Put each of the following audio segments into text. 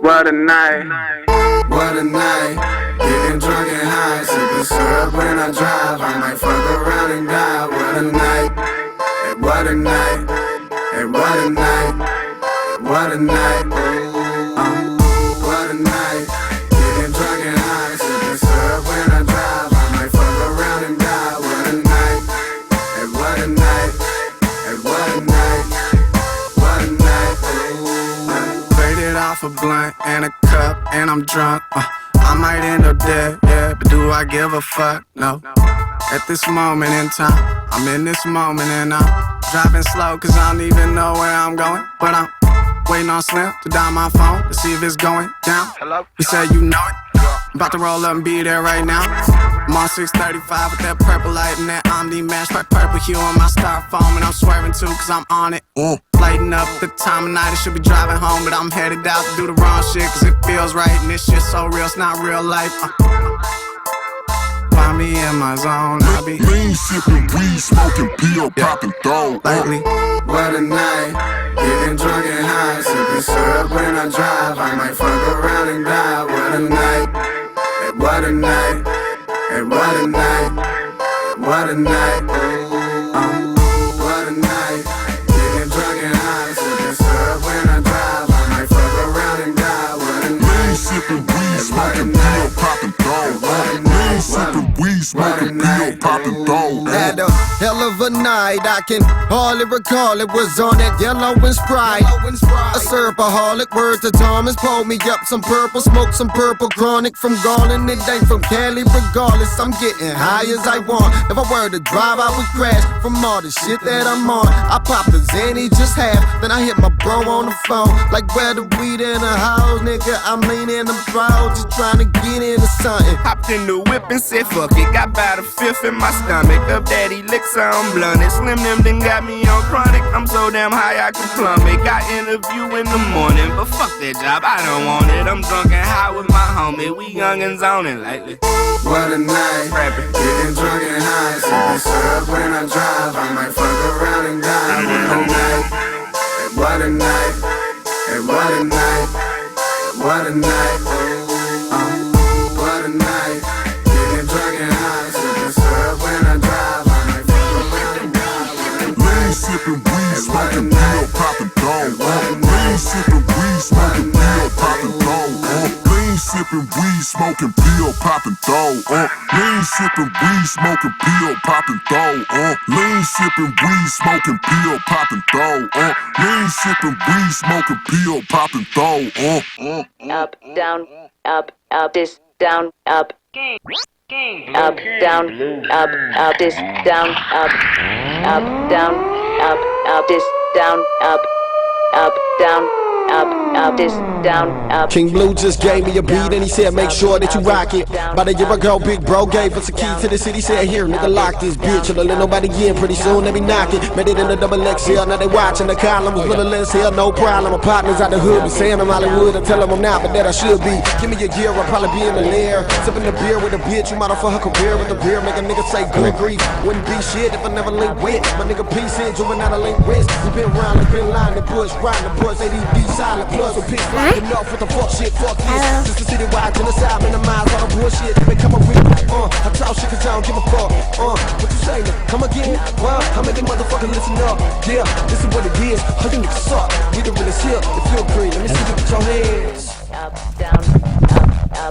What a night, what a night. Getting drunk and high, sipping syrup when I drive. I might fuck around and die. What a night, hey, what a night, hey, what a night, what a night. What a night. Getting drunk and high, sipping syrup when I drive. I might fuck around and die. What a night, hey, what a night, hey, what a night, what a night. Faded off a blunt and a cup and I'm drunk. I might end up dead, yeah, but do I give a fuck? No. At this moment in time, I'm in this moment and I'm driving slow cause I don't even know where I'm going. But I'm waiting on Slim to dial my phone to see if it's going down. Hello? He said you know it. I'm about to roll up and be there right now. I'm on 635 with that purple light and that Omni mesh, purple hue on my styrofoam, and I'm swerving too cause I'm on it. Lighting up the time of night, I should be driving home, but I'm headed out to do the wrong shit cause it feels right and this shit's so real, it's not real life. Find me in my zone, I be lean sipping, weed smoking, pill popping, throw lately. What a night, getting drunk and high, sipping syrup when I drive. I might fuck around and die. What a night, hey, what a night, hey, what a night, what a night. What a night, getting drunk and high, sipping syrup when I drive. I might fuck around and die. What a night, lean sipping, weed smoking, pill popping, throw lean sipping, weed smoking, pill popping, throw. Had a hell of a night, I can hardly recall. It was on that yellow and Sprite. A syrupaholic, word to Thomas, pulled me up some purple, smoked some purple chronic from Garland. It ain't from Cali, regardless, I'm getting high as I want. If I were to drive, I would crash from all the shit that I'm on. I popped the Zanny just half, then I hit my bro on the phone. Like where the weed in the house, nigga, I'm leaning, I'm proud, just trying to get into something. Hopped in the whip and said fuck it, got about a fifth in my stomach. Up daddy licks, I'm blunted. Slim them then got me on chronic. I'm so damn high I can plummet. Got interview in the morning, but fuck that job, I don't want it. I'm drunk and high with my homie, we young and zoning lately. What a night, getting drunk and high, sipping syrup when I drive. I might fuck around and die. What a night, hey, what a night, hey, what a night, what a night. What a night, getting drunk and high, sipping syrup when I drive. I might fuck around and die. Lean sipping, weed smoking, pill popping, throw lean sipping, weed smoking, pill popping, throw lean sipping, weed smoking, pill popping, throw lean sipping, weed smoking, pill popping, throw lean sipping, weed smoking, pill popping, throw lean sipping, weed smoking, pill popping, throw Up, down, this, down, up, down, this, down, down, this, down, down, this, down, King Blue just gave me a beat and he said make sure that you rock it. About a year ago, Big Bro gave us a key to the city. Said here, nigga, lock this bitch, and don't let nobody in. Pretty soon they be knocking. Made it in the double XL, now they watching. The column was little less hell, no problem. My partners out the hood be saying I'm Hollywood. I tell them I'm not, but that I should be. Give me a year, I'll probably be in the lair, sipping the beer with a bitch. You might have for her career with the beer, make a nigga say good grief. Wouldn't be shit if I never linked with my nigga P said you and not a link wrist. We been round like been lying the bush, riding the bush, ADD silent plus with pitch blocking off with the fuck shit, fuck this. Just the city wide genocide, minimize all the bullshit. They come up with I talk shit cause I don't give a fuck. What you saying? Come again? I make a motherfucker listen up. Yeah, this is what it is. All you niggas suck. We the realest here. If you agree, let me see you put your hands. up, down,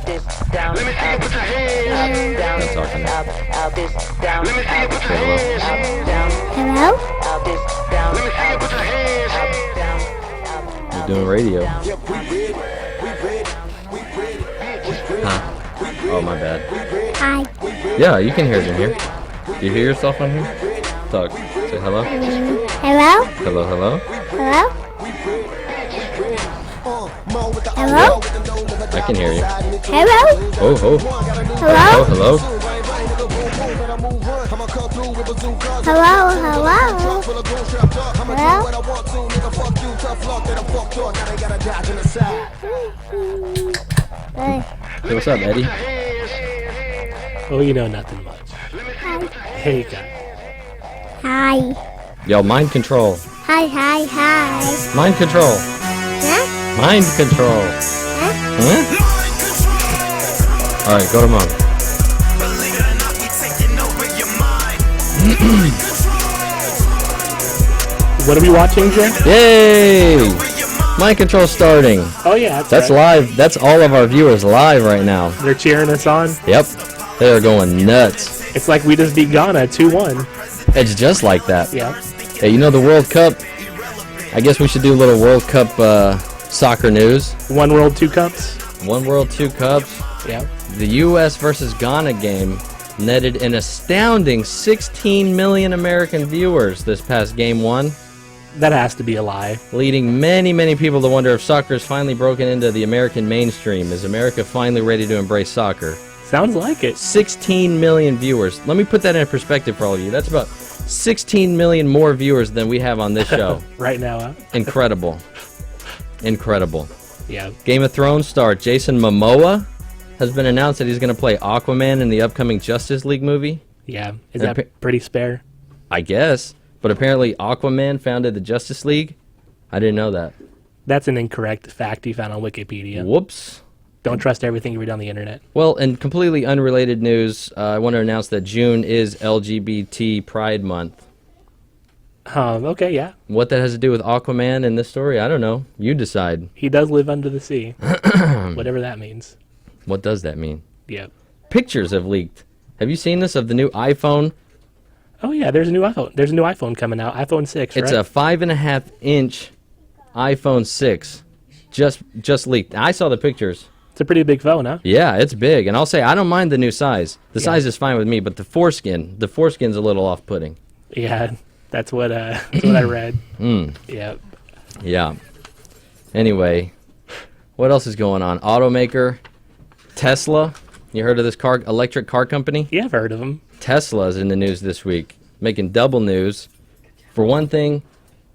this, down, Let me see you put your hands. up, this, down, Let me see you put your hands. down, Hello? this, down, Let me see you put your hands. down, You're doing radio. Yeah, we ready. We ready. We ready. Huh? Oh, my bad. Hi. Yeah, you can hear it in here. Do you hear yourself on here? Talk. Say hello. Hello? Hello, hello. Hello? Hello? I can hear you. Hello? Oh, oh. Hello? Hello, hello. Hello? Hello? Hello? Hey, what's up, Eddie? Oh, you know, nothing much. Hey, guys. Hi. Yo, mind control. Hi, hi, hi. Mind control. Huh? Mind control. Huh? All right, go to mom. What are we watching, Jay? Yay! Mind control starting. Oh yeah, That's right. live. That's all of our viewers live right now. They're cheering us on. Yep. They are going nuts. It's like we just beat Ghana 2-1. It's just like that. Yeah. Hey, you know the World Cup? I guess we should do a little World Cup soccer news. One world, two cups. One world, two cups. Yeah. The U.S. versus Ghana game netted an astounding 16 million American viewers this past game one, That has to be a lie. leading many, many people to wonder if soccer has finally broken into the American mainstream. Is America finally ready to embrace soccer? Sounds like it. 16 million viewers. Let me put that in perspective for all of you. That's about 16 million more viewers than we have on this show. Right now, huh? Incredible. Incredible. Yeah. Game of Thrones star Jason Momoa has been announced that he's going to play Aquaman in the upcoming Justice League movie. Yeah. Is that pretty spare? I guess. But apparently Aquaman founded the Justice League. I didn't know that. That's an incorrect fact you found on Wikipedia. Whoops. Don't trust everything you read on the internet. Well, in completely unrelated news, I want to announce that June is LGBT Pride Month. Okay, yeah. What that has to do with Aquaman in this story, I don't know. You decide. He does live under the sea. Whatever that means. What does that mean? Yeah. Pictures have leaked. Have you seen this of the new iPhone? Oh yeah, there's a new iPhone. There's a new iPhone coming out. iPhone 6, It's right? a 5.5-inch iPhone 6. Just leaked. I saw the pictures. It's a pretty big phone, huh? Yeah, it's big. And I'll say, I don't mind the new size. The Yeah. size is fine with me, but the foreskin's a little off-putting. Yeah, that's what I read. Yeah. Yeah. Anyway, what else is going on? Automaker, Tesla. You heard of this electric car company? Yeah, I've heard of them. Tesla's in the news this week, making double news. For one thing,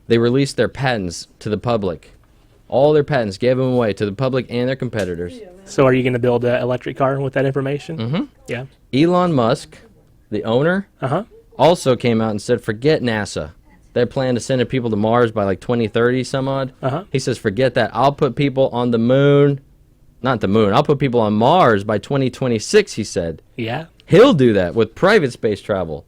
they released their patents to the public. All their patents, gave them away to the public and their competitors. So are you going to build an electric car with that information? Mm-hmm. Yeah. Elon Musk, the owner, Uh-huh. also came out and said, forget NASA. They plan to send people to Mars by like 2030 some odd. Uh-huh. He says, forget that. I'll put people on the moon. Not the moon. I'll put people on Mars by 2026, he said. Yeah. He'll do that with private space travel.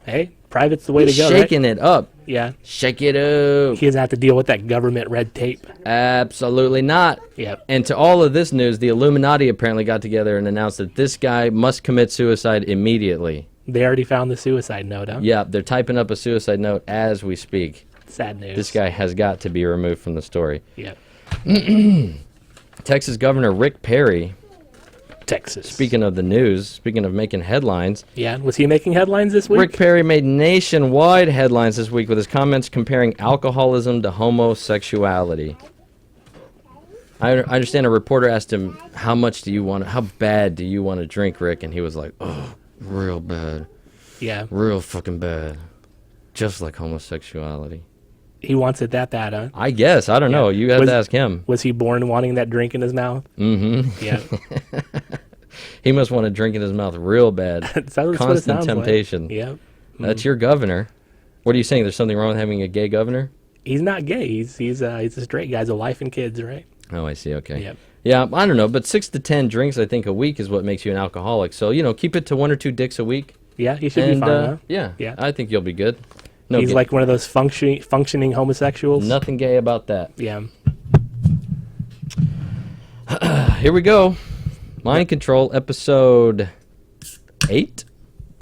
Hey, private's the way to go, Shaking right? it up. Yeah. Shake it up. He doesn't have to deal with that government red tape. Absolutely not. Yep. And to all of this news, the Illuminati apparently got together and announced that this guy must commit suicide immediately. They already found the suicide note, huh? Yeah, they're typing up a suicide note as we speak. Sad news. This guy has got to be removed from the story. Yep. Texas Governor Rick Perry, Texas. speaking of the news, speaking of making headlines, Yeah. Was he making headlines this week? Rick Perry made nationwide headlines this week with his comments comparing alcoholism to homosexuality. I understand a reporter asked him, how bad do you want to drink, Rick? And he was like, oh, real bad. Yeah. Real fucking bad. Just like homosexuality. He wants it that bad, huh? I guess. I don't know. You have to ask him. Was he born wanting that drink in his mouth? Mm-hmm. Yeah. He must want to drink in his mouth real bad. That's what it Constant sounds temptation. Like. Yep. That's your governor. What are you saying? There's something wrong with having a gay governor? He's not gay. He's a straight guy. He's a wife and kids, right? Oh, I see. Okay. Yep. Yeah, I don't know, but 6 to 10 drinks, I think, a week is what makes you an alcoholic. So, keep it to 1 or 2 dicks a week. Yeah, he should be fine, huh? Yeah, Yeah. I think you'll be good. He's like one of those functioning homosexuals. Nothing gay about that. Yeah. Here we go. Mind Control, episode 8.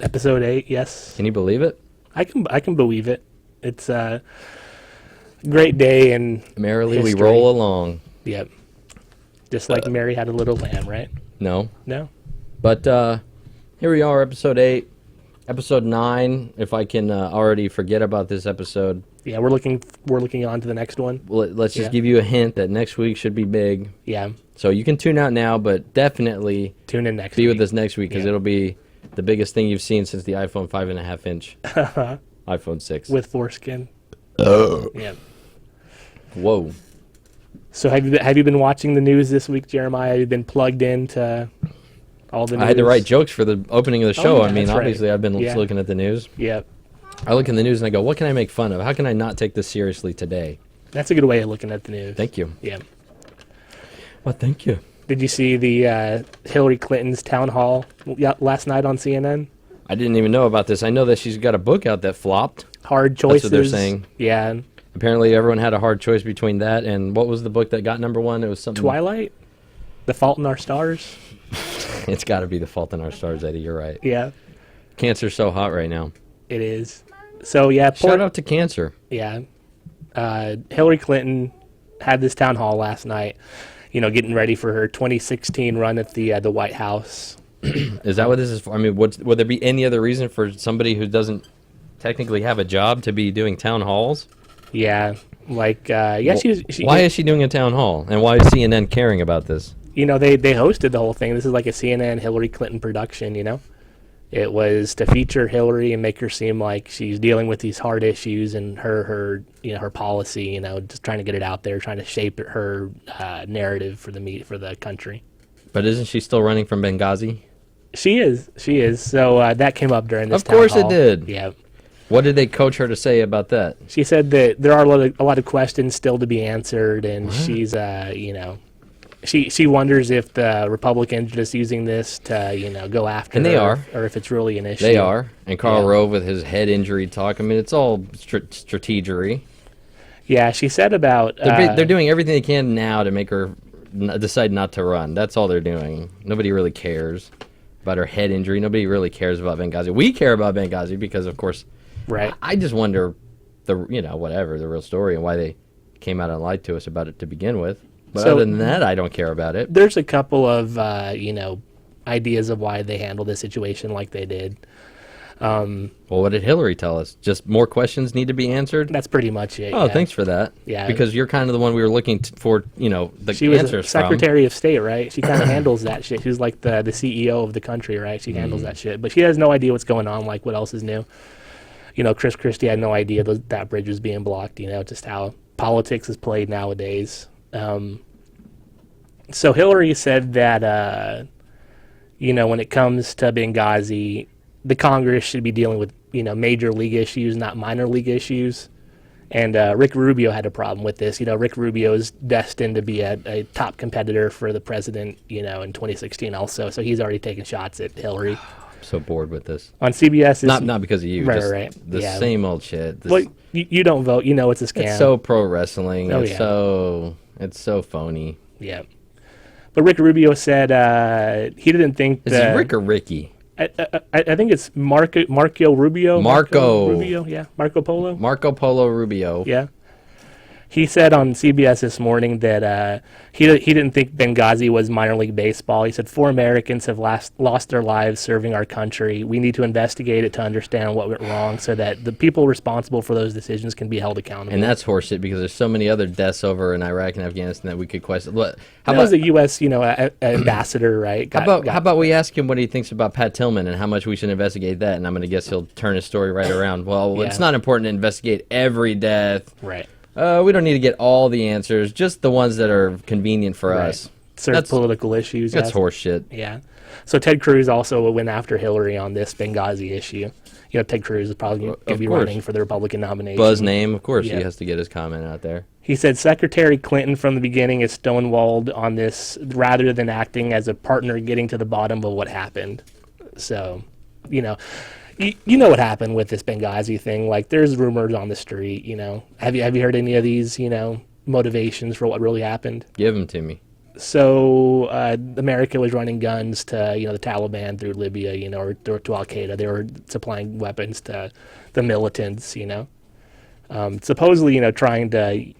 Episode 8, yes. Can you believe it? I can believe it. It's a great day and Merrily we history. roll along. Yep. Just like Mary had a little lamb, right? No. No? But here we are, episode 8. Episode 9, if I can already forget about this episode. Yeah, we're looking on to the next one. Well, let's just Yeah. give you a hint that next week should be big. Yeah. So you can tune out now, but definitely Tune in next be week. with us next week because Yeah. it'll be the biggest thing you've seen since the iPhone 5.5-inch iPhone 6. With foreskin. Yeah. Whoa. So have you been watching the news this week, Jeremiah? Have you been plugged into all the news? I had to write jokes for the opening of the show. yeah, I mean, that's right. obviously I've been Yeah. looking at the news. Yep. I look in the news and I go, what can I make fun of? How can I not take this seriously today? That's a good way of looking at the news. Thank you. Yeah. Well, thank you. Did you see the Hillary Clinton's town hall last night on CNN? I didn't even know about this. I know that she's got a book out that flopped. Hard choices. That's what they're saying. Yeah. Apparently, everyone had a hard choice between that and what was the book that got #1? It was something. Twilight? The Fault in Our Stars? It's got to be The Fault in Our Stars, Eddie. You're right. Yeah. Cancer's so hot right now. It is. So, yeah. Shout out to cancer. Yeah. Hillary Clinton had this town hall last night, getting ready for her 2016 run at the White House. Is that what this is for? I mean, would there be any other reason for somebody who doesn't technically have a job to be doing town halls? Yeah. Why is she doing a town hall? And why is CNN caring about this? They hosted the whole thing. This is like a CNN Hillary Clinton production, It was to feature Hillary and make her seem like she's dealing with these hard issues and her policy, just trying to get it out there, trying to shape her narrative for the country. But isn't she still running from Benghazi? She is. So that came up during this. Of course town hall. it did. Yeah. What did they coach her to say about that? She said that there are a lot of questions still to be answered, and she's she wonders if the Republicans are just using this to go after and her, they are, or if it's really an issue. They are. And Karl Rove with his head injury talk. I mean, it's all strategery. Yeah, she said about they're doing everything they can now to make her decide not to run. That's all they're doing. Nobody really cares about her head injury. Nobody really cares about Benghazi. We care about Benghazi because, of course, right. I just wonder the real story and why they came out and lied to us about it to begin with. But other than that, I don't care about it. There's a couple of ideas of why they handled this situation like they did. Well, what did Hillary tell us? Just more questions need to be answered? That's pretty much it. Oh, yeah. Thanks for that. Yeah. Because you're kind of the one we were looking for, the she was answers Secretary of State, right? She kind of handles that shit. She's like the CEO of the country, right? She handles that shit. But she has no idea what's going on, like what else is new. Chris Christie had no idea that bridge was being blocked, just how politics is played nowadays. So Hillary said that, when it comes to Benghazi, the Congress should be dealing with, major league issues, not minor league issues. And Rick Rubio had a problem with this. Rick Rubio is destined to be a top competitor for the president, in 2016 also. So he's already taken shots at Hillary. I'm so bored with this. On CBS. Not because of you. Right, just right. The same old shit. Well, you don't vote. It's a scam. It's so pro wrestling. Oh, It's so phony. Yeah. But Rick Rubio said he didn't think Is it Rick or Ricky? I think it's Marco Rubio. Marco Rubio, yeah. Marco Polo. Marco Polo Rubio. Yeah. He said on CBS this morning that he didn't think Benghazi was minor league baseball. He said 4 Americans have lost their lives serving our country. We need to investigate it to understand what went wrong so that the people responsible for those decisions can be held accountable. And that's horseshit because there's so many other deaths over in Iraq and Afghanistan that we could question. How about the U.S. Ambassador, right? How about we ask him what he thinks about Pat Tillman and how much we should investigate that? And I'm going to guess he'll turn his story right around. Well, it's not important to investigate every death. Right. We don't need to get all the answers, just the ones that are convenient for us. Certain political issues. That's horseshit. Yeah. So Ted Cruz also went after Hillary on this Benghazi issue. Ted Cruz is probably going to be running for the Republican nomination. Buzz name, of course. He has to get his comment out there. He said Secretary Clinton from the beginning is stonewalled on this rather than acting as a partner getting to the bottom of what happened. So, you know what happened with this Benghazi thing. Like, there's rumors on the street, Have you heard any of these, motivations for what really happened? Give them to me. So America was running guns to, the Taliban through Libya, or to Al-Qaeda. They were supplying weapons to the militants, Supposedly, trying to,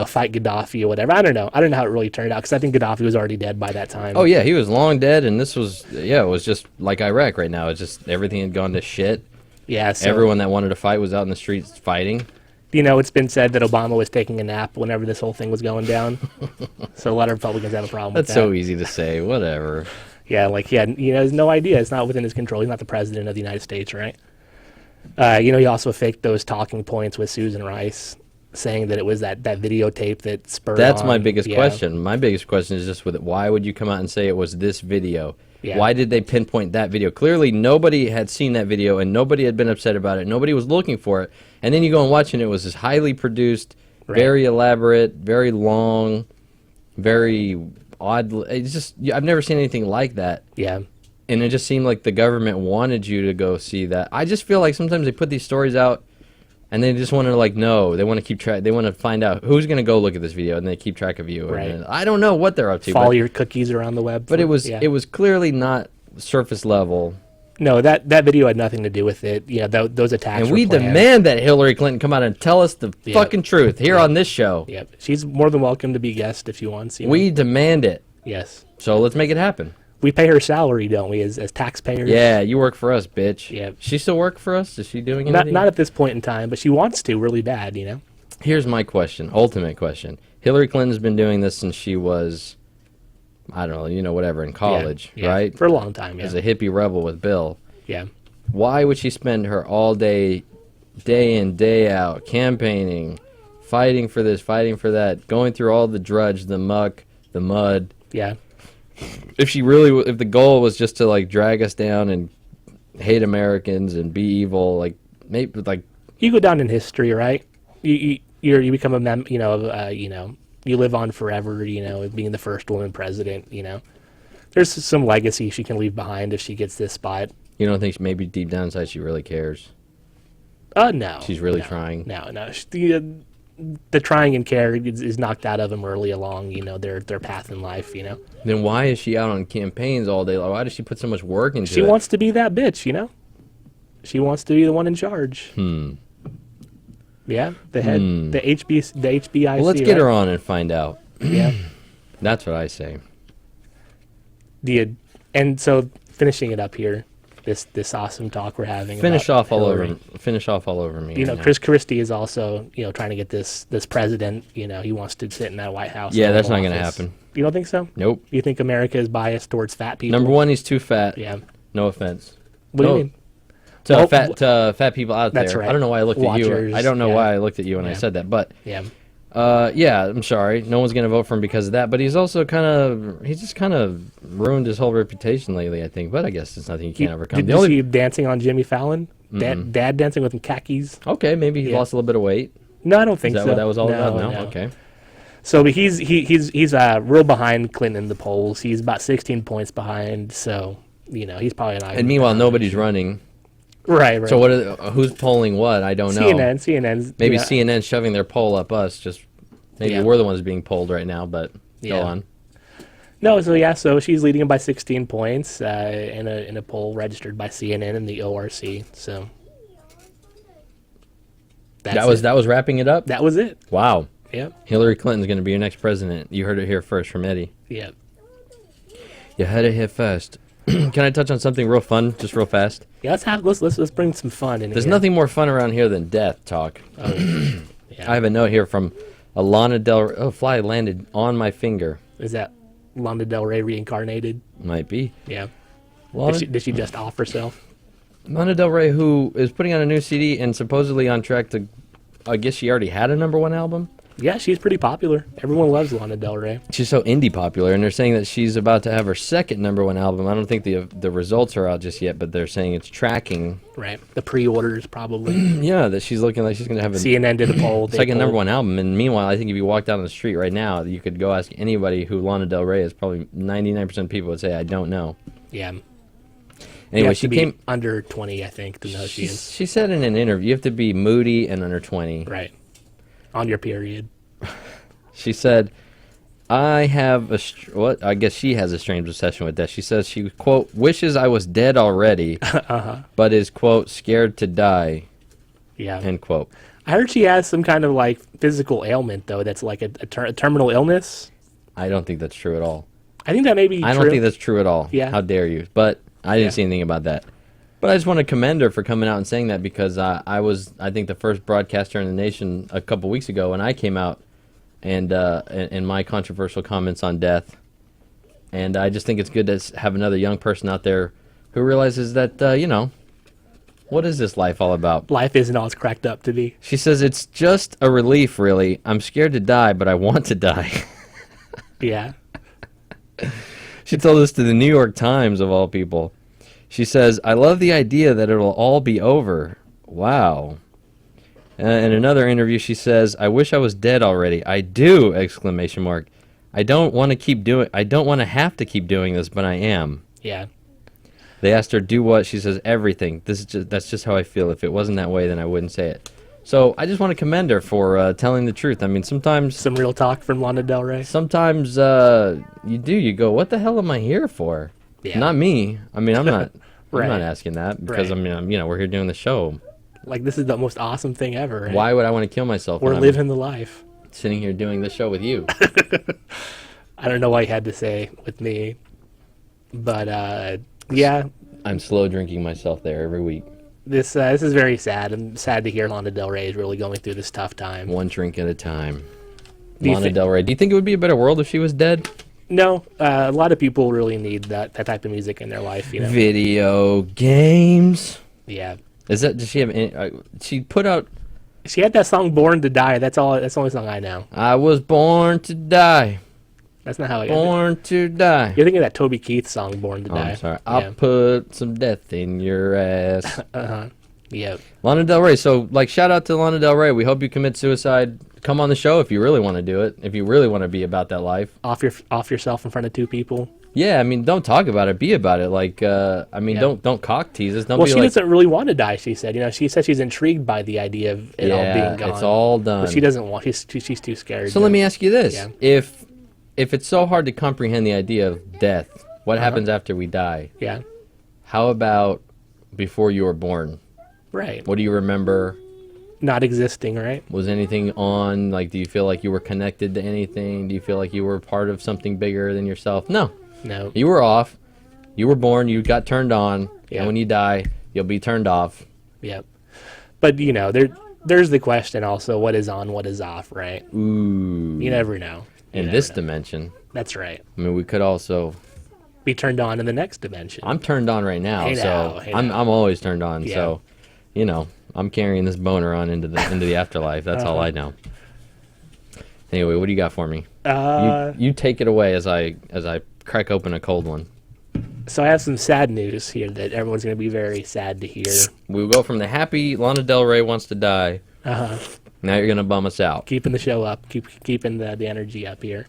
fight Gaddafi or whatever. I don't know how it really turned out because I think Gaddafi was already dead by that time. Oh, yeah, he was long dead, and this was, it was just like Iraq right now. It's just everything had gone to shit. Yeah. So, everyone that wanted to fight was out in the streets fighting. It's been said that Obama was taking a nap whenever this whole thing was going down. So a lot of Republicans have a problem with that. That's so easy to say, whatever. Yeah, like he has no idea. It's not within his control. He's not the president of the United States, right? He also faked those talking points with Susan Rice, saying that it was that videotape that spurred That's on. my biggest question. My biggest question is just with it. Why would you come out and say it was this video? Yeah. Why did they pinpoint that video? Clearly, nobody had seen that video, and nobody had been upset about it. Nobody was looking for it. And then you go and watch, and it was this highly produced, very elaborate, very long, very odd. It's just I've never seen anything like that. Yeah. And it just seemed like the government wanted you to go see that. I just feel like sometimes they put these stories out, and they just want to like know. They want to keep track. They want to find out who's going to go look at this video, and they keep track of you. Right. And I don't know what they're up to. Follow your cookies around the web. But it was clearly not surface level. No, that video had nothing to do with it. You know, those attacks. And were we planned. demand that Hillary Clinton come out and tell us the fucking truth here on this show. Yep. She's more than welcome to be guest if she wants. You know? We demand it. Yes. So let's make it happen. We pay her salary, don't we, as taxpayers? Yeah, you work for us, bitch. Yeah. She still work for us? Is she doing anything? Not at this point in time, but she wants to really bad, you know? Here's my question, ultimate question. Hillary Clinton's been doing this since she was, I don't know, whatever, in college, Yeah, right? For a long time, yeah. As a hippie rebel with Bill. Yeah. Why would she spend her all day in, day out, campaigning, fighting for this, fighting for that, going through all the drudge, the muck, the mud? Yeah. If the goal was just to like drag us down and hate Americans and be evil, like maybe like You go down in history, right? You become a you live on forever, being the first woman president, There's some legacy she can leave behind if she gets this spot. You don't think maybe deep down inside she really cares? No. She's really trying? No. The trying and care is knocked out of them early along, their path in life, Then why is she out on campaigns all day? Why does she put so much work into it? She wants to be that bitch, She wants to be the one in charge. Yeah, the head, the HBIC. Well, let's get her on and find out. Yeah. That's what I say. And so finishing it up here, this awesome talk we're having. Finish off all Hillary. over me. right now. Chris Christie is also, trying to get this president, he wants to sit in that White House. Yeah, that's not going going to happen. You don't think so? Nope. You think America is biased towards fat people? Number one, he's too fat. Yeah. No offense. What do you mean? To fat people out That's there. right. I don't know why I looked at you. Watchers, I don't know yeah. why I looked at you when I Yeah. said that, but Yeah. I'm sorry. No one's going to vote for him because of that, but he's also he's just kind of ruined his whole reputation lately, I think, but I guess it's nothing you can't overcome. Did you see him dancing on Jimmy Fallon? Dad dancing with khakis? Okay, maybe he lost a little bit of weight. No, I don't think Is that so. what that was all about? No. Okay. So but he's real behind Clinton in the polls. He's about 16 points behind, so, he's probably not. And meanwhile, nobody's running. Right. So who's polling what? I don't know. CNN's. Maybe CNN's shoving their poll up us. Just maybe Yeah. we're the ones being polled right now, but go Yeah. on. No, so she's leading him by 16 points in a poll registered by CNN and the ORC. So That was wrapping it up? That was it. Wow. Yep. Hillary Clinton's going to be your next president. You heard it here first from Eddie. Yep. You heard it here first. Can I touch on something real fun, just real fast? Yeah, let's bring some fun in. There's here. nothing more fun around here than death talk. Yeah. I have a note here from Alana Del Rey. Oh, fly landed on my finger. Is that Lana Del Rey reincarnated? Might be. Yeah. Lana, Did she just off herself? Lana Del Rey, who is putting out a new CD and supposedly on track to, I guess she already had a #1 album. Yeah, she's pretty popular. Everyone loves Lana Del Rey. She's so indie popular, and they're saying that she's about to have her second #1 album. I don't think the results are out just yet, but they're saying it's tracking. Right. The pre-orders probably. Yeah, that she's looking like she's going to have a CNN did a poll. second #1 album. And meanwhile, I think if you walk down the street right now, you could go ask anybody who Lana Del Rey is. Probably 99% of people would say, I don't know. Yeah. Anyway, she came under 20, I think, to know she is. She said in an interview, you have to be moody and under 20. Right. On your period. She said, I have I guess she has a strange obsession with death. She says she, quote, wishes I was dead already, but is, quote, scared to die, Yeah. end quote. I heard she has some kind of like physical ailment though. That's like a terminal illness. I don't think that's true at all. I think that may be I true. don't think that's true at all. Yeah. How dare you? But I didn't Yeah. see anything about that. But I just want to commend her for coming out and saying that because I was, I think, the first broadcaster in the nation a couple weeks ago when I came out and my controversial comments on death. And I just think it's good to have another young person out there who realizes that, what is this life all about? Life isn't all it's cracked up to be. She says, it's just a relief, really. I'm scared to die, but I want to die. Yeah. She told this to the New York Times, of all people. She says, I love the idea that it'll all be over. Wow. In another interview, she says, I wish I was dead already. I do! ! I don't want to have to keep doing this, but I am. Yeah. They asked her, do what? She says, everything. That's just how I feel. If it wasn't that way, then I wouldn't say it. So I just want to commend her for telling the truth. I mean, sometimes... Some real talk from Lana Del Rey. Sometimes you go, what the hell am I here for? Yeah. Not me. I mean, I'm not Right. I'm not asking that because, Right. I mean, we're here doing the show. Like, this is the most awesome thing ever. Right? Why would I want to kill myself We're when I'm living the life. sitting here doing the show with you? I don't know what you had to say with me. But, yeah, I'm slow drinking myself there every week. this is very sad. I'm sad to hear Lana Del Rey is really going through this tough time. One drink at a time. Do you Lana thi- Del Rey. Do you think it would be a better world if she was dead? No, a lot of people really need that type of music in their life, you know. Video games. Yeah. Does she have any, she put out She had that song "Born to Die." That's the only song I know. I was born to die. That's not how I. Born to die. You're thinking of that Toby Keith song "Born to Oh, Die." I'm sorry. Yeah. I'll put some death in your ass. Yep. Lana Del Rey. So, like, shout out to Lana Del Rey. We hope you commit suicide. Come on the show if you really want to do it. If you really want to be about that life. Off yourself in front of two people. Yeah, I mean, don't talk about it. Be about it. Like, I mean, Yeah. don't cock tease us. Don't Well, be she like, doesn't really want to die. She said, she said she's intrigued by the idea of it all being gone. it's all done. But she doesn't want. She's too scared. So let me ask you this: Yeah. if it's so hard to comprehend the idea of death, what happens after we die? Yeah. How about before you were born? Right. What do you remember? Not existing. Right. Was anything on? Like, do you feel like you were connected to anything? Do you feel like you were part of something bigger than yourself? No. No. You were off. You were born. You got turned on. Yeah. And when you die, you'll be turned off. Yep. But there's the question also: what is on, what is off? Right. Ooh. You never know. You In never this know. dimension. That's right. I mean, we could also. Be turned on in the next dimension. I'm turned on right now, Hey so now, hey I'm now. always turned on. Yeah. So, I'm carrying this boner on into the afterlife. That's all I know. Anyway, what do you got for me? You take it away as I crack open a cold one. So I have some sad news here that everyone's going to be very sad to hear. We'll go from the happy Lana Del Rey wants to die. Uh-huh. Now you're gonna bum us out. Keeping the show up, keeping the energy up here.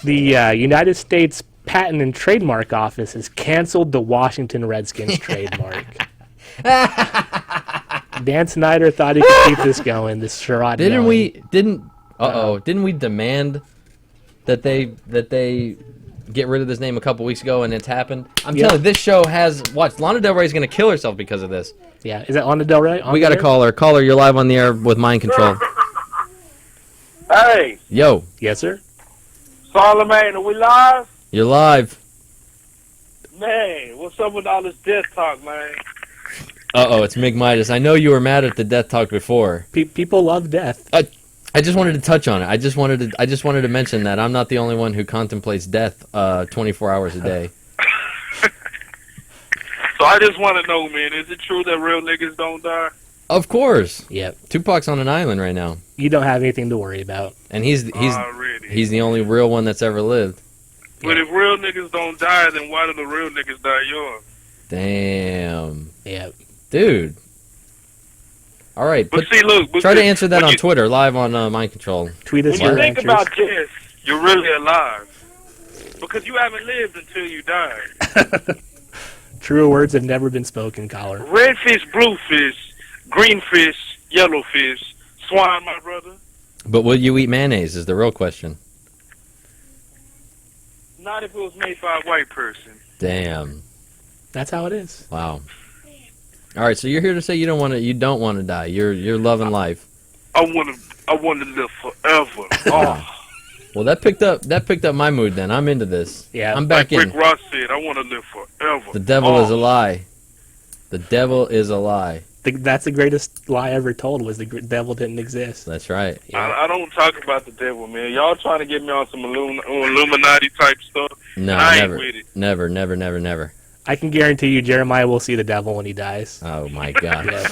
The United States Patent and Trademark Office has canceled the Washington Redskins trademark. Dan Snyder thought he could keep this going. This charade. Didn't going. we? Didn't we demand that they get rid of this name a couple weeks ago, and it's happened? I'm Yeah. telling you, this show has watched. Lana Del Rey's gonna kill herself because of this. Yeah, is that Lana Del Rey? On We got to there? call her. Call her. You're live on the air with mind control. Hey, Yo, Yes, sir. Charlamagne, are we live? you're live. Man, what's up with all this death talk, man? Uh-oh, it's Mig Midas. I know you were mad at the death talk before. People love death. I just wanted to touch on it. I just wanted to mention that I'm not the only one who contemplates death 24 hours a day. So I just want to know, man, is it true that real niggas don't die? Of course. Yep. Tupac's on an island right now, You don't have anything to worry about. and he's Already. the only real one that's ever lived. But if real niggas don't die, then why do the real niggas die young? Damn, Yep. dude. All right, But see, look. try to answer that when on you- Twitter live on Mind Control. Tweet us When you your think answers. about death, you're really alive. Because you haven't lived until you die. Truer words have never been spoken, caller. Red fish, blue fish, green fish, yellow fish, swine, my brother. But will you eat mayonnaise? Is the real question. Not if it was made by a white person. Damn. That's how it is. Wow. All right, so you're here to say you don't want to die. You're loving life. I want to live forever. Oh. Well, that picked up my mood. Then I'm into this. Yeah. I'm back Like in. Rick Ross said, I want to live forever. The devil is a lie. The devil is a lie. That's the greatest lie ever told, was the devil didn't exist. That's right. I don't talk about the devil, man. Y'all trying to get me on some Illuminati type stuff. No, I ain't never, with it. never. I can guarantee you Jeremiah will see the devil when he dies. Oh my God. Yeah.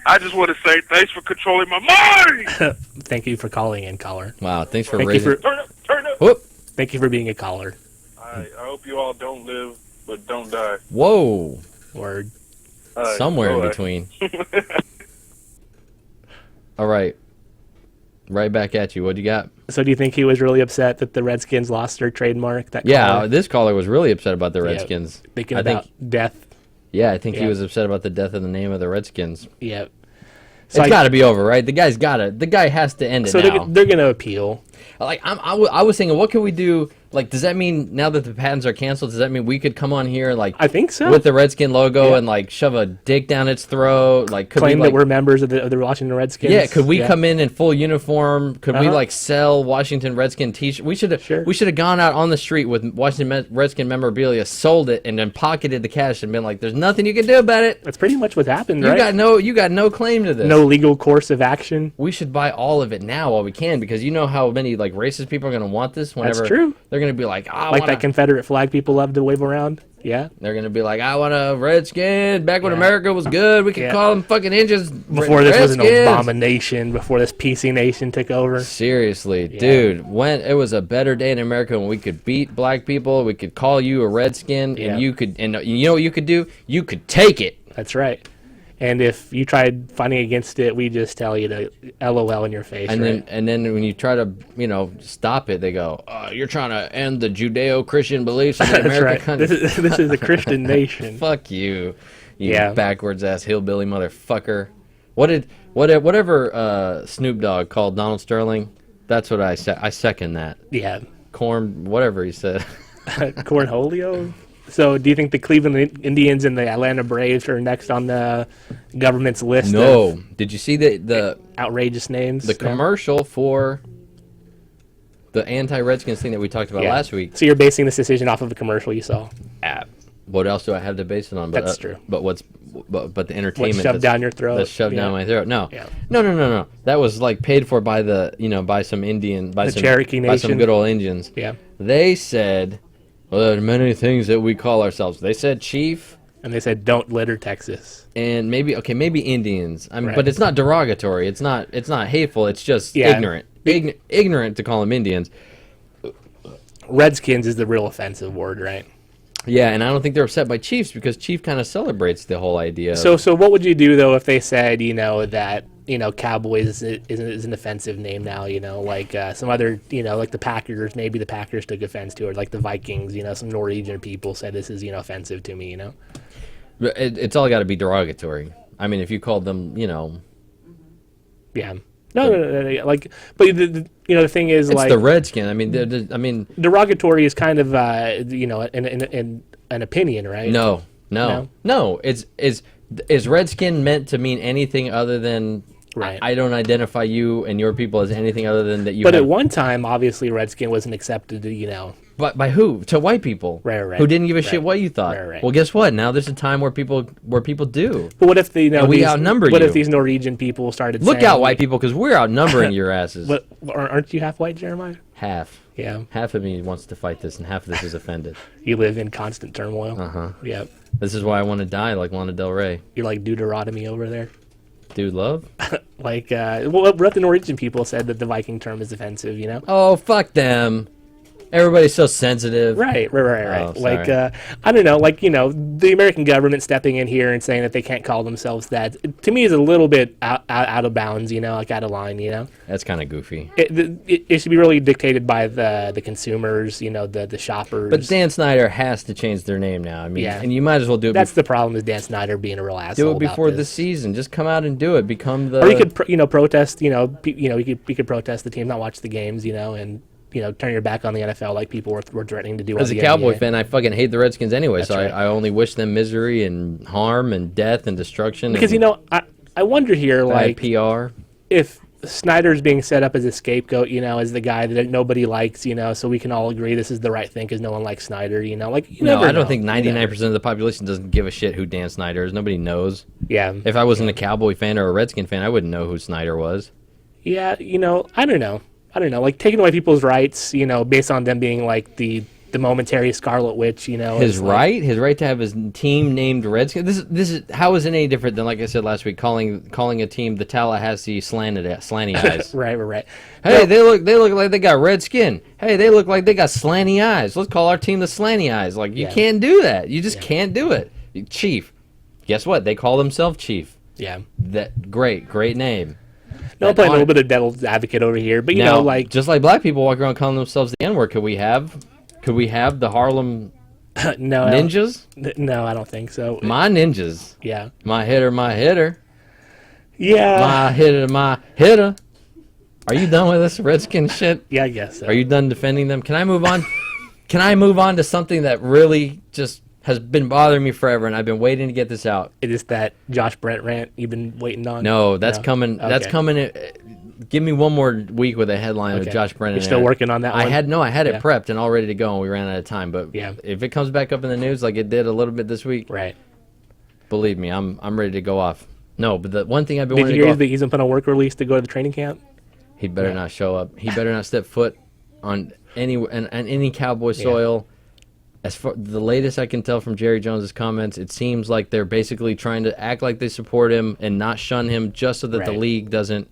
I just want to say thanks for controlling my mind. Thank you for calling in, caller. Wow. Thanks for Thank you raising. for Turn up. Whoop. thank you for being a caller. I hope you all don't live, but don't die. Whoa. Word. All right, Somewhere in go between. All right. Right back at you. What do you got? So do you think he was really upset that the Redskins lost their trademark? That Yeah, collar? this caller was really upset about the Redskins. Thinking I about think, death. yeah, I think he Yeah. was upset about the death of the name of the Redskins. Yeah. It's got to be over, right? The guy has to end it So now. they're going to appeal. Like I was thinking, what can we do? Like, does that mean now that the patents are canceled? Does that mean we could come on here, like, I think so. with the Redskin logo and like shove a dick down its throat? Like, could Claim we, like, that we're members of the Washington Redskins. yeah, could we come in full uniform? Could we Uh-huh. like sell Washington Redskin T-shirts? We should have gone out on the street with Washington Redskin memorabilia, sold it, and then pocketed the cash and been like, "There's nothing you can do about it." That's pretty much what happened, You right? got no claim to this. No legal course of action. We should buy all of it now while we can, because you know how many like racist people are going to want this. Whenever That's true. They're going to be like, Like that Confederate flag people love to wave around. Yeah. They're going to be like, I want a Redskin. Back when America was good, we could call them fucking Indians. Before this was an Redskins. abomination, before this PC nation took over. Seriously, dude, when it was a better day in America when we could beat black people, we could call you a Redskin, and you could, and you know what you could do? You could take it. That's right. And if you tried fighting against it, we just tell you to LOL in your face. And right? then when you try to, stop it, they go, you're trying to end the Judeo-Christian beliefs in the That's American right. country. This is a Christian nation. Fuck you, you Yeah. backwards ass hillbilly motherfucker. Whatever Snoop Dogg called Donald Sterling, that's what I said. I second that. Yeah. Corn, whatever he said. Cornholio? So do you think the Cleveland Indians and the Atlanta Braves are next on the government's list No. of Did you see the outrageous names? The commercial for the anti-Redskins thing that we talked about Yeah. last week? So you're basing this decision off of a commercial you saw? What else do I have to base it on? But, That's true. But the entertainment shoved down your throat? That's shoved Yeah. down my throat. No. Yeah. No. That was like paid for by by some The Cherokee by some Nation. good old Indians. Yeah. They said, well, there are many things that we call ourselves. They said chief. And they said, "Don't litter Texas." And maybe Indians. I mean, Right. but it's not derogatory. It's not hateful. It's just ignorant. Ignorant to call them Indians. Redskins is the real offensive word, right? Yeah, and I don't think they're upset by Chiefs because Chief kind of celebrates the whole idea. So what would you do though if they said, that Cowboys is an offensive name now? Like some other, like the Packers. Maybe the Packers took offense to it. Like the Vikings. Some Norwegian people said this is offensive to me. But it's all got to be derogatory. I mean, if you called them, Yeah. No. Like, but the thing is, it's like the Redskin. I mean, derogatory is kind of an opinion, right? No. Is Redskin meant to mean anything other than? Right. I don't identify you and your people as anything other than that you. But have, at one time, obviously, Redskin wasn't accepted. But by who? To white people. Right. Who didn't give a shit what you thought. Right. Well, guess what? Now there's a time where people do. But what if we outnumber What you? if these Norwegian people started? Look saying, out, white people, because we're outnumbering your asses. But aren't you half white, Jeremiah? Half. Yeah. Half of me wants to fight this, and half of this is offended. You live in constant turmoil. Uh-huh. Yep. This is why I want to die like Lana Del Rey. You're like Deuteronomy over there. Dude, love? Like, what if the Norwegian people said that the Viking term is offensive? Oh, fuck them. Everybody's so sensitive. Right. Oh, Like, sorry. I don't know, like, the American government stepping in here and saying that they can't call themselves that, to me is a little bit out of bounds, like out of line, That's kind of goofy. It should be really dictated by the consumers, the shoppers. But Dan Snyder has to change their name now. I mean, and you might as well do it. That's the problem is Dan Snyder being a real asshole. Do it before about the this. season. Just come out and do it. Become the. Or you could, protest. We could protest the team, not watch the games. And turn your back on the NFL like people were threatening to do. As a Cowboy fan, I fucking hate the Redskins anyway. That's so right. I only wish them misery and harm and death and destruction. Because and I wonder here, bad like PR. If Snyder's being set up as a scapegoat, as the guy that nobody likes, so we can all agree this is the right thing because no one likes Snyder, like No, I don't know. think 99% of the population doesn't give a shit who Dan Snyder is. Nobody knows. Yeah. If I wasn't a Cowboy fan or a Redskin fan, I wouldn't know who Snyder was. Yeah, I don't know. Like taking away people's rights, based on them being like the momentary Scarlet Witch, His right to have his team named Redskins. This is how is it any different than, like I said last week, calling a team the Tallahassee slanty eyes. Right. Hey, they look like they got red skin. Hey, they look like they got slanty eyes. Let's call our team the slanty eyes. Like you can't do that. You just can't do it. Chief. Guess what? They call themselves Chief. Yeah. That great name. No, I'm playing a little bit of devil's advocate over here, but you now, know, like just like black people walk around calling themselves the N-word, could we have the Harlem no, ninjas? No, I don't think so. My ninjas. Yeah. My hitter, my hitter. Yeah. My hitter, my hitter. Are you done with this Redskin shit? Yeah, I guess so. Are you done defending them? Can I move on? Can I move on to something that really just has been bothering me forever, and I've been waiting to get this out? It is that Josh Brent rant you've been waiting on? No, that's coming. Okay. That's coming. Give me one more week with a headline of Josh Brent. You're still working on that one? I had it prepped and all ready to go, and we ran out of time. But yeah, if it comes back up in the news like it did a little bit this week, right? Believe me, I'm ready to go off. No, but the one thing I've been Did wanting you to hear go that he's been put on work release to go to the training camp? He better not show up. He better not step foot on any Cowboy soil. As far the latest I can tell from Jerry Jones's comments, it seems like they're basically trying to act like they support him and not shun him, just so that the league doesn't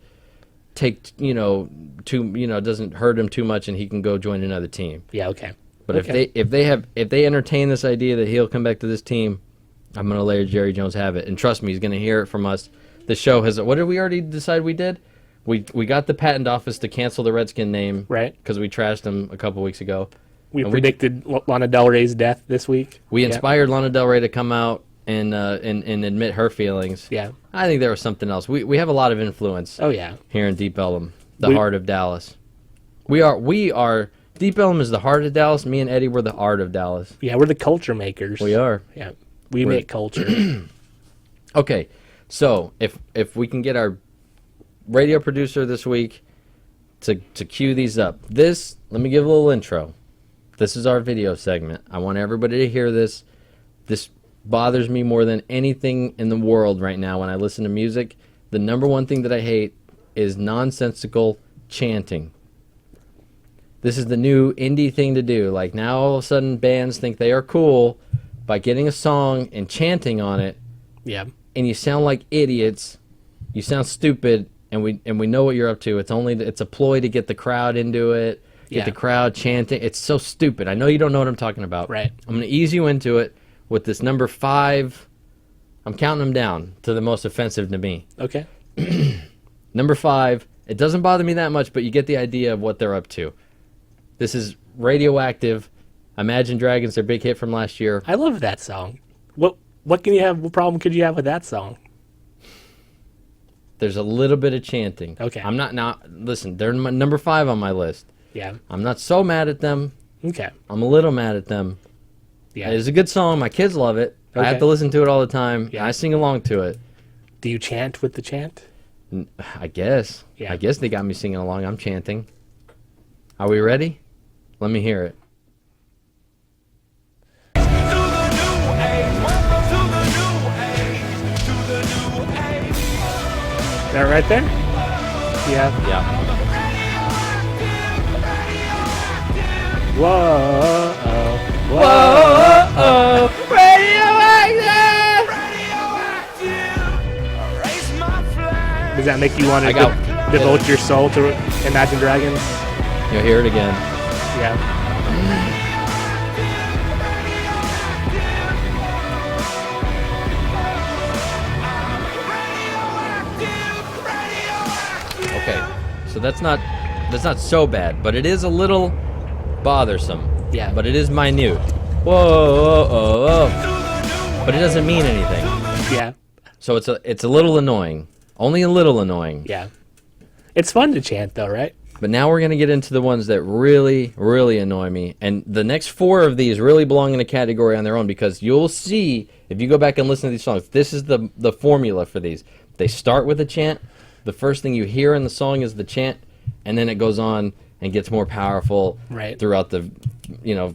take doesn't hurt him too much and he can go join another team. Yeah, okay. But if they entertain this idea that he'll come back to this team, I'm gonna let Jerry Jones have it. And trust me, he's gonna hear it from us. The show has. What did we already decide we did? We got the patent office to cancel the Redskin name, right? Because we trashed him a couple weeks ago. We predicted Lana Del Rey's death this week. We inspired Lana Del Rey to come out and admit her feelings. Yeah, I think there was something else. We have a lot of influence. Oh yeah, here in Deep Ellum, the heart of Dallas. We are Deep Ellum is the heart of Dallas. Me and Eddie were the art of Dallas. Yeah, we're the culture makers. We are. Yeah, we make culture. Okay, so if we can get our radio producer this week to cue these up. Let me give a little intro. This is our video segment. I want everybody to hear this. This bothers me more than anything in the world right now when I listen to music. The number one thing that I hate is nonsensical chanting. This is the new indie thing to do. Like now all of a sudden bands think they are cool by getting a song and chanting on it. Yeah. And you sound like idiots. You sound stupid, and we know what you're up to. It's a ploy to get the crowd into it. Get the crowd chanting. It's so stupid. I know you don't know what I'm talking about. Right. I'm going to ease you into it with this number 5. I'm counting them down to the most offensive to me. Okay. Number 5. It doesn't bother me that much, but you get the idea of what they're up to. This is Radioactive. Imagine Dragons, their big hit from last year. I love that song. What can you have? What problem could you have with that song? There's a little bit of chanting. Okay. I'm not listen, they're number 5 on my list. Yeah. I'm not so mad at them. Okay. I'm a little mad at them. Yeah. It's a good song. My kids love it. Okay. I have to listen to it all the time. Yeah. I sing along to it. Do you chant with the chant? I guess. Yeah. I guess they got me singing along. I'm chanting. Are we ready? Let me hear it. That right there? Yeah. Yeah. Whoa. Whoa. Does that make you want to devote your soul to Imagine Dragons? You'll hear it again. Yeah. Okay. So that's not so bad, but it is a little bothersome. Yeah. But it is minute. Whoa. But it doesn't mean anything. Yeah. So it's a little annoying. Only a little annoying. Yeah. It's fun to chant though, right? But now we're going to get into the ones that really, really annoy me. And the next 4 of these really belong in a category on their own, because you'll see, if you go back and listen to these songs, this is the formula for these. They start with a chant. The first thing you hear in the song is the chant, and then it goes on and gets more powerful throughout the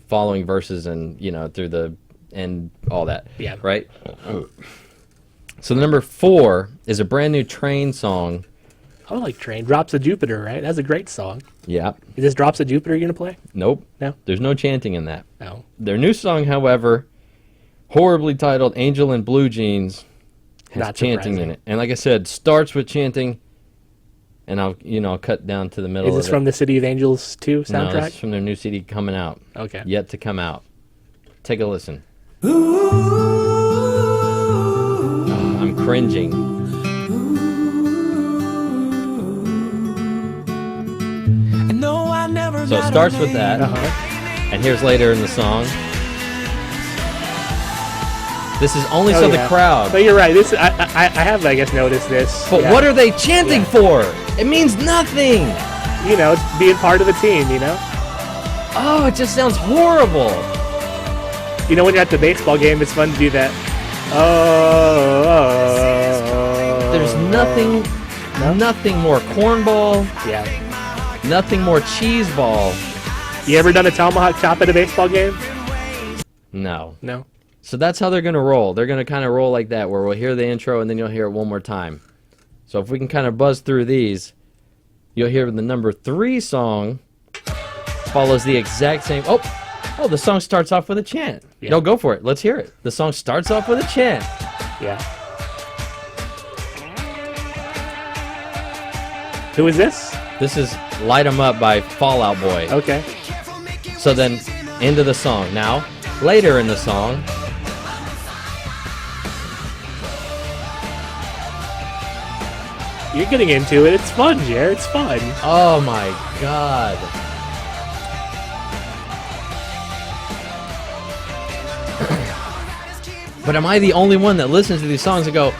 following verses and through the and all that. Yeah. Right? So the number 4 is a brand new Train song. I like Train. Drops of Jupiter, right? That's a great song. Yeah. Is this Drops of Jupiter you're going to play? Nope. No? There's no chanting in that. No. Their new song, however, horribly titled Angel in Blue Jeans, has Not chanting in it. And like I said, starts with chanting, and I'll cut down to the middle of it. Is this from the City of Angels 2 soundtrack? No, it's from their new CD coming out. Okay. Yet to come out. Take a listen. I'm cringing. So it starts with that, and here's later in the song. This is only so the crowd. But you're right. This I have, I guess, noticed this. But what are they chanting for? It means nothing. You know, it's being part of the team. You know. Oh, it just sounds horrible. You know, when you're at the baseball game, it's fun to do that. Oh. There's nothing more cornball. Yeah. Nothing more cheese ball. You ever done a tomahawk chop at a baseball game? No. No. So that's how they're going to roll. They're going to kind of roll like that, where we'll hear the intro and then you'll hear it one more time. So if we can kind of buzz through these, you'll hear the number 3 song follows the exact same. Oh, the song starts off with a chant. Yeah. No, go for it. Let's hear it. The song starts off with a chant. Yeah. Who is this? This is Light 'Em Up by Fall Out Boy. Okay. So then, into the song. Now, later in the song, you're getting into it. It's fun, Jared. It's fun. oh my god. But am I the only one that listens to these songs and go,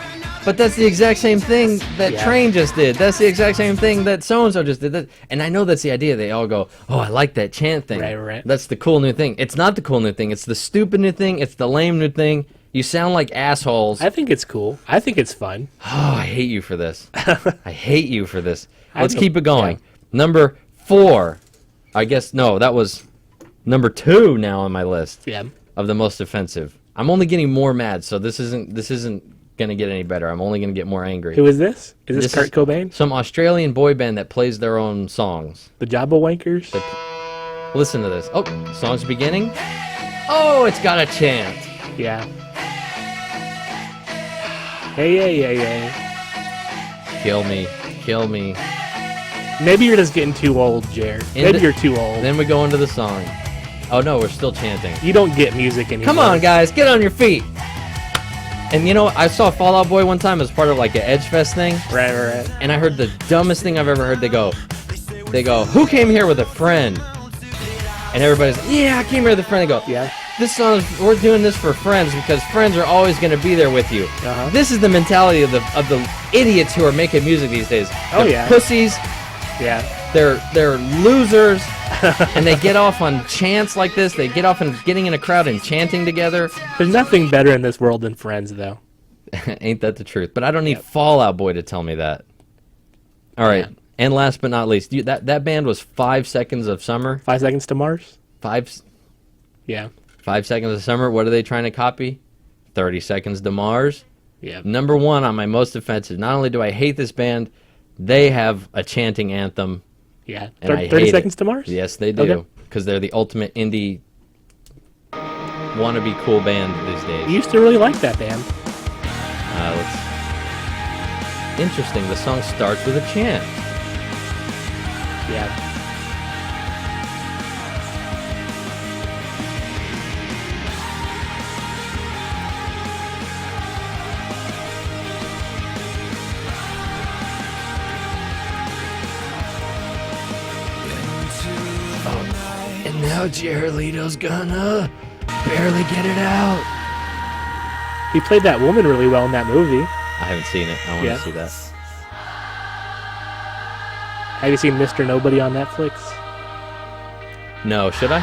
but that's the exact same thing that Train just did. That's the exact same thing that so-and-so just did. And I know that's the idea. They all go, oh, I like that chant thing. Right. That's the cool new thing. It's not the cool new thing. It's the stupid new thing. It's the lame new thing. You sound like assholes. I think it's cool. I think it's fun. Oh, I hate you for this. I hate you for this. Let's keep it going. Yeah. Number 4. I guess, no, that was number 2 now on my list of the most offensive. I'm only getting more mad, so this isn't gonna get any better. I'm only gonna get more angry. Who is this? Is this Kurt Cobain? Some Australian boy band that plays their own songs. The Jabba Wankers? Listen to this. Oh, song's beginning. Oh, it's got a chant. Yeah. Hey. Kill me. Maybe you're just getting too old, Jared. Maybe you're too old. Then we go into the song. Oh no, we're still chanting. You don't get music anymore. Come on, guys, get on your feet. And you know, I saw Fall Out Boy one time as part of like an Edge Fest thing. Right. And I heard the dumbest thing I've ever heard. They go, who came here with a friend? And everybody's like, yeah, I came here with a friend. They go, yeah. This song, we're doing this for friends because friends are always going to be there with you. This is the mentality of the idiots who are making music these days. They're pussies. Yeah. They're losers. And they get off on chants like this. They get off on getting in a crowd and chanting together. There's nothing better in this world than friends, though. Ain't that the truth? But I don't need Fall Out Boy to tell me that. All right. Yeah. And last but not least, that band was 5 Seconds of Summer. 5 Seconds to Mars? 5 5 Seconds of Summer. What are they trying to copy? 30 Seconds to Mars. Yeah. Number 1 on my most offensive. Not only do I hate this band, they have a chanting anthem. Yeah. And I 30 hate Seconds it. to Mars? Yes, they do. Because they're the ultimate indie wannabe cool band these days. You used to really like that band. Interesting. The song starts with a chant. Yeah. And now Jared Leto's gonna barely get it out. He played that woman really well in that movie. I haven't seen it. I want to see that. Have you seen Mr. Nobody on Netflix? No, should I?